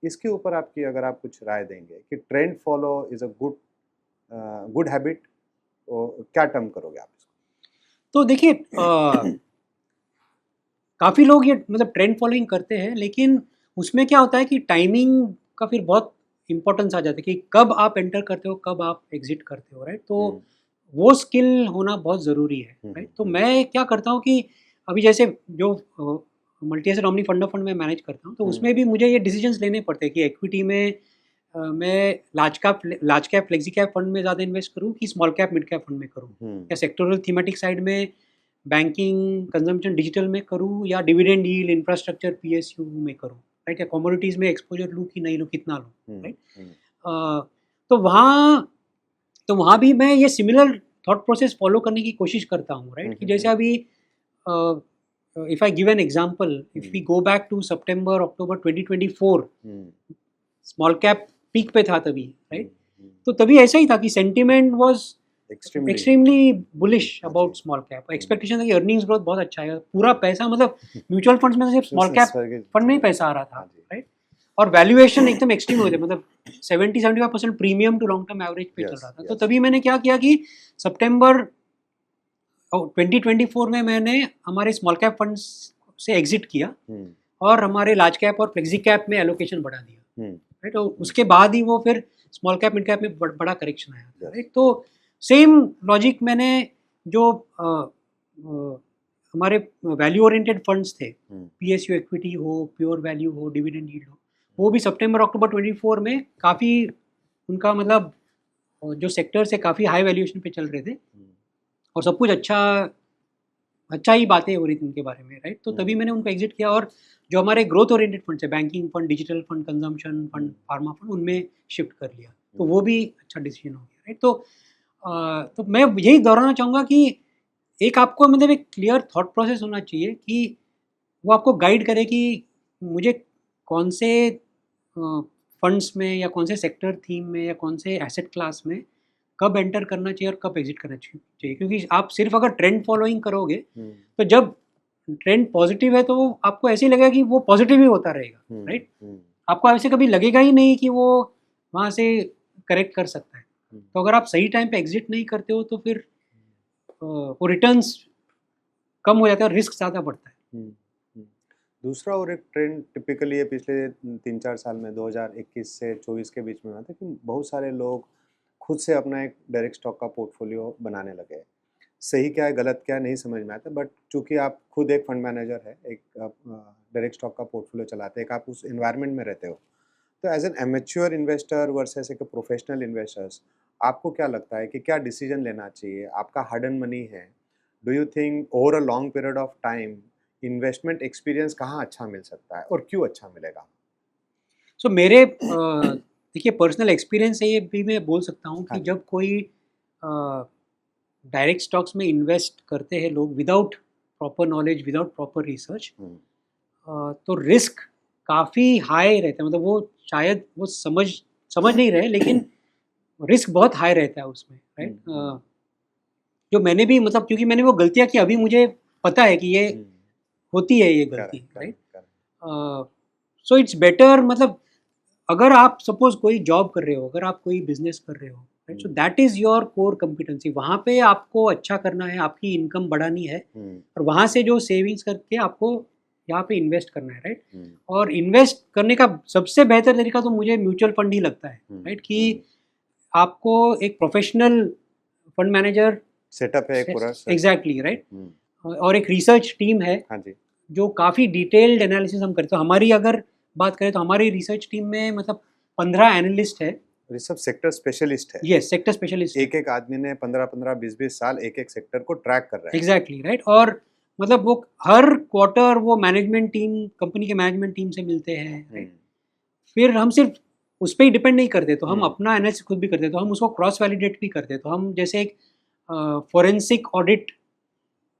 इसके ऊपर आपकी अगर आप कुछ राय देंगे कि trend follow is a good habit, तो क्या टर्म करोगे आप इसको? तो देखिए, काफ़ी लोग ये मतलब ट्रेंड फॉलोइंग करते हैं, लेकिन उसमें क्या होता है कि टाइमिंग का फिर बहुत इंपॉर्टेंस आ जाता है कि कब आप एंटर करते हो, कब आप एग्जिट करते हो, राइट? तो वो स्किल होना बहुत ज़रूरी है, राइट? तो मैं क्या करता हूँ कि अभी जैसे जो multi asset omni fund of fund में मैनेज करता हूँ, तो उसमें भी मुझे ये डिसीजंस लेने पड़ते हैं कि इक्विटी में मैं large cap flexi cap fund में ज़्यादा इन्वेस्ट करूँ कि small cap mid cap fund में करूँ, या सेक्टोरल थीमेटिक साइड में बैंकिंग कंजम्पशन डिजिटल में करूँ, या डिविडेंड यील्ड इंफ्रास्ट्रक्चर PSU में करूँ, राइट? या कमोडिटीज़ में एक्सपोजर लूँ कि नहीं लूँ, कितना लूँ, राइट? तो वहाँ भी मैं ये सिमिलर थॉट प्रोसेस फॉलो करने की कोशिश करता हूँ, राइट? कि जैसे अभी if I give an example, if we go back to September October 2024, small cap peak पे था तभी, राइट? तो तभी ऐसा ही था कि sentiment was extremely bullish about small cap, expectation था कि अर्निंग्स ग्रोथ बहुत अच्छा है, पूरा पैसा मतलब म्यूचुअल फंड्स में सिर्फ स्मॉल कैप फंड में ही पैसा आ रहा था, राइट? और वैल्यूएशन एकदम एक्सट्रीम हुए थे, मतलब 70-75% premium to long term average पे चल रहा था। तो तभी मैंने क्या किया कि सितंबर 2024 में मैंने हमारे स्मॉल कैप फंड्स से एग्जिट किया और हमारे लार्ज कैप और फ्लेक्सी कैप में एलोकेशन बढ़ा दिया, राइट? तो उसके बाद ही वो फिर स्मॉल कैप मिड कैप में बड़ा करेक्शन आया, राइट? तो सेम लॉजिक मैंने जो हमारे वैल्यू ओरिएंटेड फंड्स थे, PSU इक्विटी हो, प्योर वैल्यू हो, डिविडेंड यील्ड हो, वो भी सितंबर अक्टूबर 24 में काफ़ी उनका मतलब जो सेक्टर्स है काफ़ी हाई वैल्यूएशन पे चल रहे थे और सब कुछ अच्छा ही बातें हो रही थी उनके बारे में, राइट? तो तभी मैंने उनको एग्जिट किया और जो हमारे ग्रोथ ओरिएंटेड फंड्स है, banking fund, digital fund, consumption fund, pharma fund, उनमें शिफ्ट कर लिया। तो वो भी अच्छा डिसीजन हो गया, राइट? तो मैं यही दोहराना चाहूँगा कि एक आपको मतलब एक क्लियर थॉट प्रोसेस होना चाहिए कि वो आपको गाइड करे कि मुझे कौन से फंड्स में या कौन से सेक्टर थीम में या कौन से एसेट क्लास में कब एंटर करना चाहिए और कब एग्जिट करना चाहिए। क्योंकि आप सिर्फ अगर ट्रेंड फॉलोइंग करोगे तो जब ट्रेंड पॉजिटिव है तो आपको ऐसे ही लगेगा कि वो पॉजिटिव ही होता रहेगा, राइट? आपको ऐसे कभी लगेगा ही नहीं कि वो वहाँ से करेक्ट कर सकता है। तो अगर आप सही टाइम पे एग्जिट नहीं करते हो तो फिर वो रिटर्न्स कम हो जाता है और रिस्क ज़्यादा बढ़ता है। दूसरा और एक ट्रेंड टिपिकली ये पिछले 3-4 साल में 2021 से 24 के बीच में हुआ था कि बहुत सारे लोग खुद से अपना एक डायरेक्ट स्टॉक का पोर्टफोलियो बनाने लगे। सही क्या है गलत क्या है नहीं समझ में आता, बट चूंकि आप खुद एक फंड मैनेजर है, एक डायरेक्ट स्टॉक का पोर्टफोलियो चलाते हैं, एक आप उस एनवायरनमेंट में रहते हो, तो as an amateur investor versus एक प्रोफेशनल इन्वेस्टर्स, आपको क्या लगता है कि क्या डिसीजन लेना चाहिए? आपका हार्ड अर्न मनी है, do you think over a long period of time investment experience कहाँ अच्छा मिल सकता है और क्यों अच्छा मिलेगा? सो मेरे देखिए पर्सनल एक्सपीरियंस से ये भी मैं बोल सकता हूँ कि जब कोई डायरेक्ट स्टॉक्स में इन्वेस्ट करते हैं लोग without proper knowledge, without proper research, तो रिस्क काफ़ी हाई रहता है। मतलब वो शायद वो समझ नहीं रहे, लेकिन रिस्क बहुत हाई रहता है उसमें, राइट? जो मैंने भी मतलब क्योंकि मैंने वो गलतियाँ की, अभी मुझे पता है कि ये होती है ये गलती, राइट? सो इट्स बेटर, मतलब अगर आप सपोज कोई जॉब कर रहे हो, अगर आप कोई बिजनेस कर रहे हो right. So that is your core competency. वहाँ पे आपको अच्छा करना है, आपकी इनकम बढ़ानी है, और वहाँ से जो सेविंग्स करके आपको यहाँ पे इन्वेस्ट करना है, राइट. और इन्वेस्ट करने का सबसे बेहतर तरीका तो मुझे म्यूचुअल फंड ही लगता है, राइट. कि आपको एक प्रोफेशनल फंड मैनेजर सेटअप है एक पूरा. Exactly, right. और एक रिसर्च टीम है. हाँ जी. जो काफ़ी डिटेल्ड एनालिसिस हम करते हैं. हमारी अगर बात करें तो हमारी रिसर्च टीम में मतलब 15 एनालिस्ट है. ये सब सेक्टर स्पेशलिस्ट है. Yes, sector specialist. एक एक आदमी ने 15-15, 20-20 साल एक एक सेक्टर को ट्रैक कर रहा है. Exactly, right. और मतलब वो हर क्वार्टर वो मैनेजमेंट टीम, कंपनी के मैनेजमेंट टीम से मिलते हैं. फिर हम सिर्फ उस पर ही डिपेंड नहीं करते, तो हम अपना एनालिसिस खुद भी करते, तो हम उसको क्रॉस वैलिडेट भी करते. तो हम जैसे एक फॉरेंसिक ऑडिट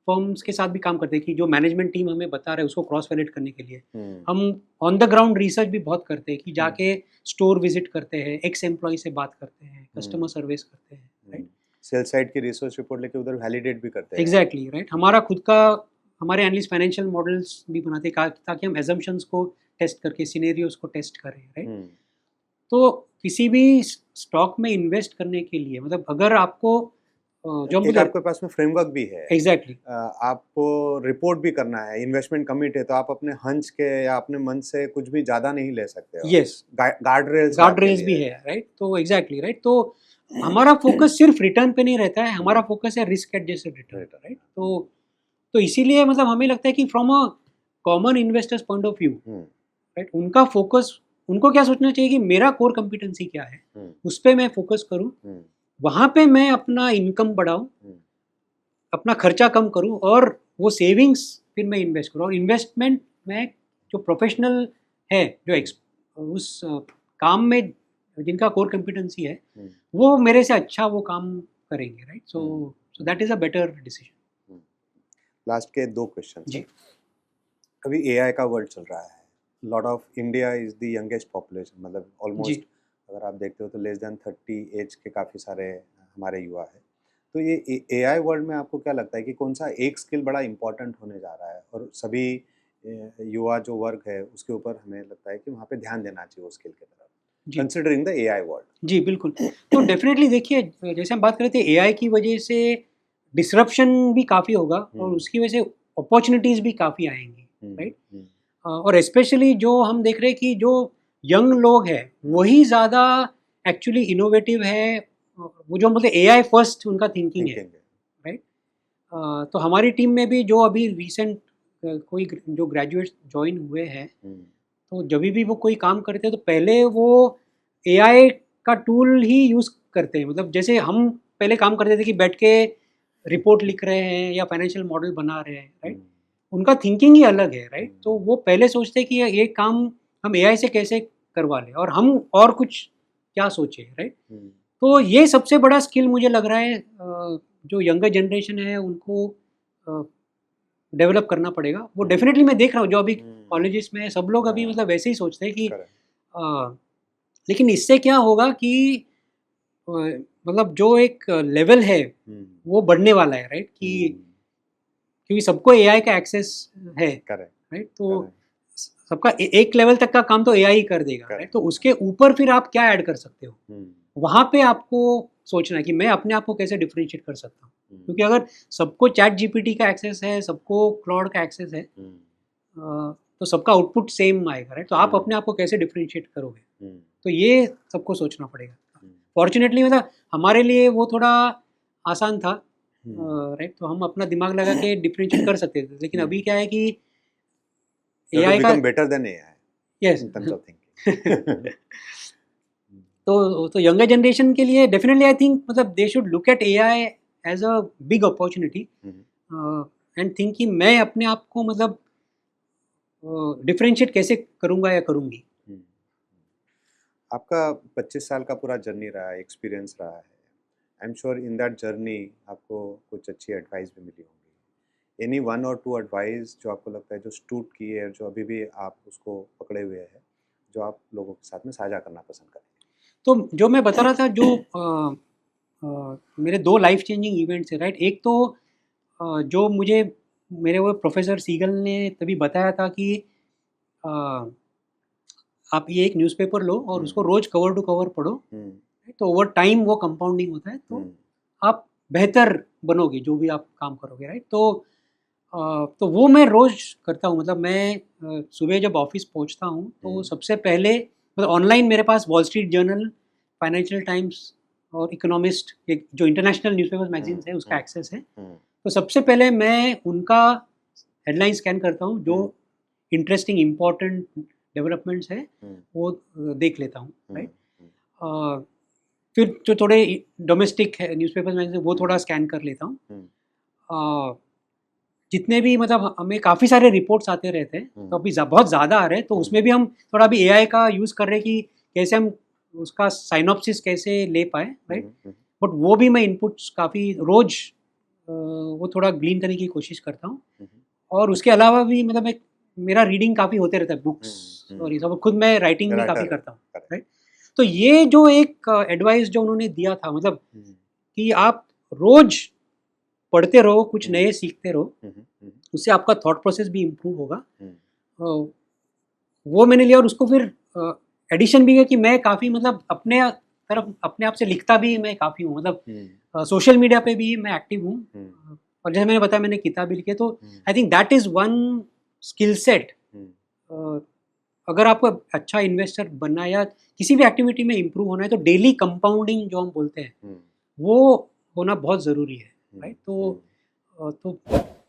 फर्म्स के साथ भी काम करते हैं कि जो मैनेजमेंट टीम हमें बता रहे हैं उसको क्रॉस वैलिडेट करने के लिए हम ऑन द ग्राउंड रिसर्च भी बहुत करते हैं. कि जाके स्टोर विजिट करते हैं, एक्स एम्प्लॉय से बात करते हैं, कस्टमर सर्विस करते हैं, राइट. सेल साइड की रिसर्च रिपोर्ट लेके उधर वैलिडेट भी करते हैं. Exactly, right. हमारा खुद का, हमारे एनालिस्ट फाइनेंशियल मॉडल्स भी बनाते हैं ताकि हम एजम्पशंस को टेस्ट करके सिनेरियोस को टेस्ट करें, राइट. तो किसी भी स्टॉक में इन्वेस्ट करने के लिए मतलब अगर आपको जो एक आपके पास में फ्रेमवर्क भी है. एग्जैक्टली. आपको रिपोर्ट भी करना है, इन्वेस्टमेंट कमिट है, तो आप अपने हंच के या अपने मन से कुछ भी ज्यादा नहीं ले सकते. यस, गार्ड रेल्स भी है, राइट. तो एग्जैक्टली, राइट. तो हमारा फोकस सिर्फ रिटर्न पे नहीं रहता है, हमारा फोकस है रिस्क एडजस्टेड रिटर्न, राइट. तो इसीलिए मतलब हमें लगता है कि from a common investors point of view, right, उनका फोकस, उनको क्या सोचना चाहिए कि मेरा कोर कॉम्पिटेंसी क्या है, उस पर मैं फोकस करूं, वहाँ पे मैं अपना इनकम बढ़ाऊं, अपना खर्चा कम करूं, और वो सेविंग्स फिर मैं इन्वेस्ट करूं. और इन्वेस्टमेंट में जो प्रोफेशनल है, जो उस काम में जिनका कोर कॉम्पिटेंसी है, वो मेरे से अच्छा वो काम करेंगे, right. So that is a better decision. Last के 2 क्वेश्चन जी. अभी एआई का वर्ल्ड चल रहा है. Lot of India is the youngest population, मतलब ऑलमोस्ट अगर आप देखते हो तो लेस देन 30 एज के काफ़ी सारे हमारे युवा है. तो ये एआई वर्ल्ड में आपको क्या लगता है कि कौन सा एक स्किल बड़ा इंपॉर्टेंट होने जा रहा है, और सभी युवा जो वर्ग है उसके ऊपर हमें लगता है कि वहाँ पे ध्यान देना चाहिए उस स्किल की तरफ, कंसिडरिंग द एआई वर्ल्ड? जी बिल्कुल. तो डेफिनेटली देखिए, जैसे हम बात कर रहे थे, एआई की वजह से डिसरप्शन भी काफ़ी होगा और उसकी वजह से अपॉर्चुनिटीज़ भी काफ़ी आएंगी, राइट. और स्पेशली जो हम देख रहे हैं कि जो यंग लोग हैं वही ज़्यादा एक्चुअली इनोवेटिव है. वो जो बोलते हैं एआई फर्स्ट उनका थिंकिंग है, राइट. तो हमारी टीम में भी जो अभी रिसेंट कोई जो ग्रेजुएट ज्वाइन हुए हैं, तो जब भी वो कोई काम करते हैं तो पहले वो एआई का टूल ही यूज़ करते हैं. मतलब जैसे हम पहले काम करते थे कि बैठ के रिपोर्ट लिख रहे हैं या फाइनेंशियल मॉडल बना रहे हैं, राइट. उनका थिंकिंग ही अलग है, राइट. तो वो पहले सोचते हैं कि ये काम हम एआई से कैसे करवा लें और हम और कुछ क्या सोचें, राइट. तो ये सबसे बड़ा स्किल मुझे लग रहा है जो यंगर जनरेशन है उनको डेवलप करना पड़ेगा. वो डेफिनेटली मैं देख रहा हूँ जो अभी कॉलेजेस में सब लोग अभी मतलब वैसे ही सोचते हैं कि लेकिन इससे क्या होगा कि मतलब जो एक लेवल है वो बढ़ने वाला है, राइट. कि क्योंकि सबको एआई का एक्सेस है, राइट. तो सबका एक लेवल तक का काम तो एआई कर देगा, राइट. तो उसके ऊपर फिर आप क्या ऐड कर सकते हो, वहाँ पे आपको सोचना है कि मैं अपने आप को कैसे डिफरेंशिएट कर सकता हूँ. क्योंकि अगर सबको चैट जीपीटी का एक्सेस है, सबको क्लाउड का एक्सेस है, तो सबका आउटपुट सेम आएगा, राइट. तो आप अपने आप को कैसे डिफरेंशिएट करोगे, तो ये सबको सोचना पड़ेगा. फॉर्चुनेटली मतलब हमारे लिए वो थोड़ा आसान था, राइट. तो हम अपना दिमाग लगा के डिफरेंशिएट कर सकते थे. लेकिन अभी क्या है कि एआई का better than AI, yes, in terms of thinking. तो यंगर जनरेशन के लिए डेफिनेटली आई थिंक मतलब they should look at AI as a big opportunity and think कि मैं अपने आप को मतलब डिफरेंशिएट कैसे करूँगा या करूँगी. आपका 25 साल का पूरा जर्नी रहा है, एक्सपीरियंस रहा है. I am sure in that journey आपको कुछ अच्छी एडवाइस भी मिली होंगी. एनी 1 or 2 एडवाइस जो आपको लगता है जो स्टूड की है, जो अभी भी आप उसको पकड़े हुए हैं, जो आप लोगों के साथ में साझा करना पसंद करें? तो जो मैं बता रहा था, जो मेरे 2 लाइफ चेंजिंग इवेंट्स हैं, राइट. एक तो जो मुझे मेरे वो प्रोफेसर सीगल ने तभी बताया था कि आप ये एक न्यूज़पेपर लो और उसको रोज़ कवर टू कवर पढ़ो तो ओवर टाइम वो कंपाउंडिंग होता है, तो आप बेहतर बनोगे जो भी आप काम करोगे, राइट। तो वो मैं रोज़ करता हूँ। मतलब मैं सुबह जब ऑफिस पहुँचता हूँ तो सबसे पहले मतलब ऑनलाइन मेरे पास Wall Street Journal, Financial Times और इकोनॉमिस्ट, एक जो इंटरनेशनल न्यूज़पेपर्स मैगजीन्स है उसका एक्सेस है। तो सबसे पहले मैं उनका हेडलाइन स्कैन करता हूँ, जो इंटरेस्टिंग इम्पोर्टेंट डेवलपमेंट्स है वो देख लेता हूँ, राइट। फिर जो थोड़े डोमेस्टिक है न्यूज़पेपर्स मैगजीन वो थोड़ा स्कैन कर लेता हूँ। जितने भी मतलब हमें काफ़ी सारे रिपोर्ट्स आते रहते हैं, तो अभी बहुत ज़्यादा आ रहे हैं, तो उसमें भी हम थोड़ा भी एआई का यूज़ कर रहे हैं कि कैसे हम उसका साइनॉप्सिस कैसे ले पाए, राइट। बट वो भी मैं इनपुट्स काफ़ी रोज़ वो थोड़ा ग्लीन करने की कोशिश करता हूँ। और उसके अलावा भी मतलब एक मेरा रीडिंग काफ़ी होते रहता है, बुक्स और ये सब, खुद मैं राइटिंग भी काफ़ी करता हूँ, राइट। तो ये जो एक एडवाइस जो उन्होंने दिया था, मतलब कि आप रोज़ पढ़ते रहो, कुछ नए सीखते रहो, उससे आपका थॉट प्रोसेस भी इम्प्रूव होगा। वो मैंने लिया और उसको फिर एडिशन भी है कि मैं काफ़ी मतलब अपने आप से लिखता भी मैं काफ़ी हूँ। मतलब सोशल मीडिया पे भी मैं एक्टिव हूँ, और जैसे मैंने बताया मैंने किताब भी लिखी है। तो आई think that is one skill set. अगर आपको अच्छा इन्वेस्टर बनना है या किसी भी एक्टिविटी में इम्प्रूव होना है, तो डेली कंपाउंडिंग जो हम बोलते हैं वो होना बहुत ज़रूरी है, राइट। तो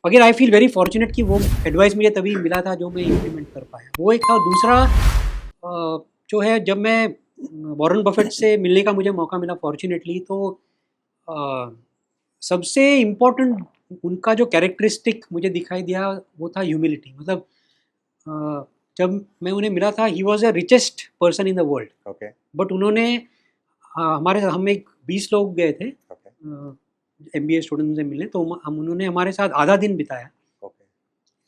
again I feel very fortunate कि वो एडवाइस मुझे तभी मिला था जो मैं इम्प्लीमेंट कर पाया, वो एक था। दूसरा जो है, जब मैं वॉरेन बफेट से मिलने का मुझे मौका मिला फॉर्चुनेटली, तो सबसे इम्पोर्टेंट उनका जो कैरेक्टरिस्टिक मुझे दिखाई दिया वो था ह्यूमिलिटी। मतलब जब मैं उन्हें मिला था, he was a richest person in the world, okay, but उन्होंने हम एक 20 लोग गए थे MBA स्टूडेंट से मिलने, तो उन्होंने हमारे साथ आधा दिन बिताया।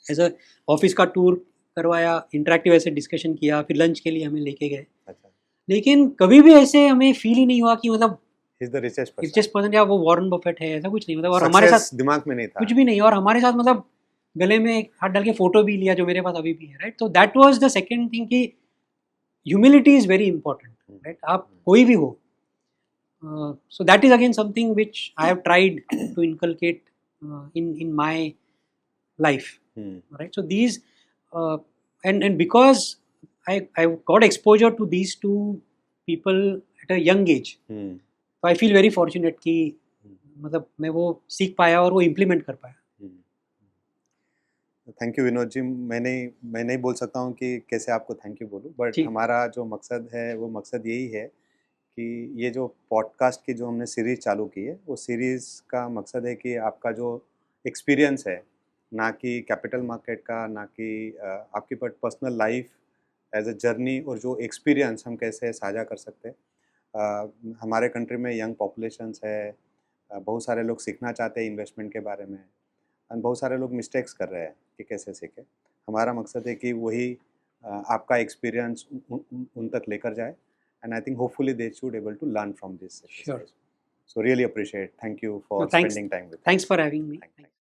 ऐसा ऑफिस का टूर करवाया, इंटरेक्टिव ऐसे डिस्कशन किया, फिर लंच के लिए हमें लेके गए। अच्छा, लेकिन कभी भी ऐसे हमें फील ही नहीं हुआ कि मतलब he is the richest richest person या वो वॉरेन बफेट है, ऐसा कुछ नहीं। मतलब और हमारे साथ दिमाग में नहीं था कुछ भी नहीं, और हमारे साथ मतलब गले में एक हाथ डाल के फोटो भी लिया, जो मेरे पास अभी भी है, राइट। तो that was the second thing कि humility is very important, right. आप कोई भी हो, so that is again something which I have tried to inculcate in my life, right. So these and because I got exposure to these two people at a young age, so I feel very fortunate कि मतलब मैं वो सीख पाया और वो implement कर पाया। Thank you Vinod ji. मैं नहीं बोल सकता हूँ कि कैसे आपको थैंक यू बोलूँ, बट हमारा जो मकसद है वो मकसद यही है कि ये जो पॉडकास्ट की जो हमने सीरीज़ चालू की है, वो सीरीज़ का मकसद है कि आपका जो एक्सपीरियंस है, ना कि कैपिटल मार्केट का, ना कि आपकी personal life as a journey, और जो एक्सपीरियंस हम कैसे साझा कर सकते हैं। हमारे कंट्री में यंग पॉपुलेशंस है, बहुत सारे लोग सीखना चाहते हैं इन्वेस्टमेंट के बारे में, और बहुत सारे लोग मिस्टेक्स कर रहे हैं कि कैसे सीखें। हमारा मकसद है कि वही आपका एक्सपीरियंस उन तक लेकर जाए, and I think hopefully they should able to learn from this exercise. Sure. So really appreciate. Thank you for spending time with us. Thanks for having me. Thanks.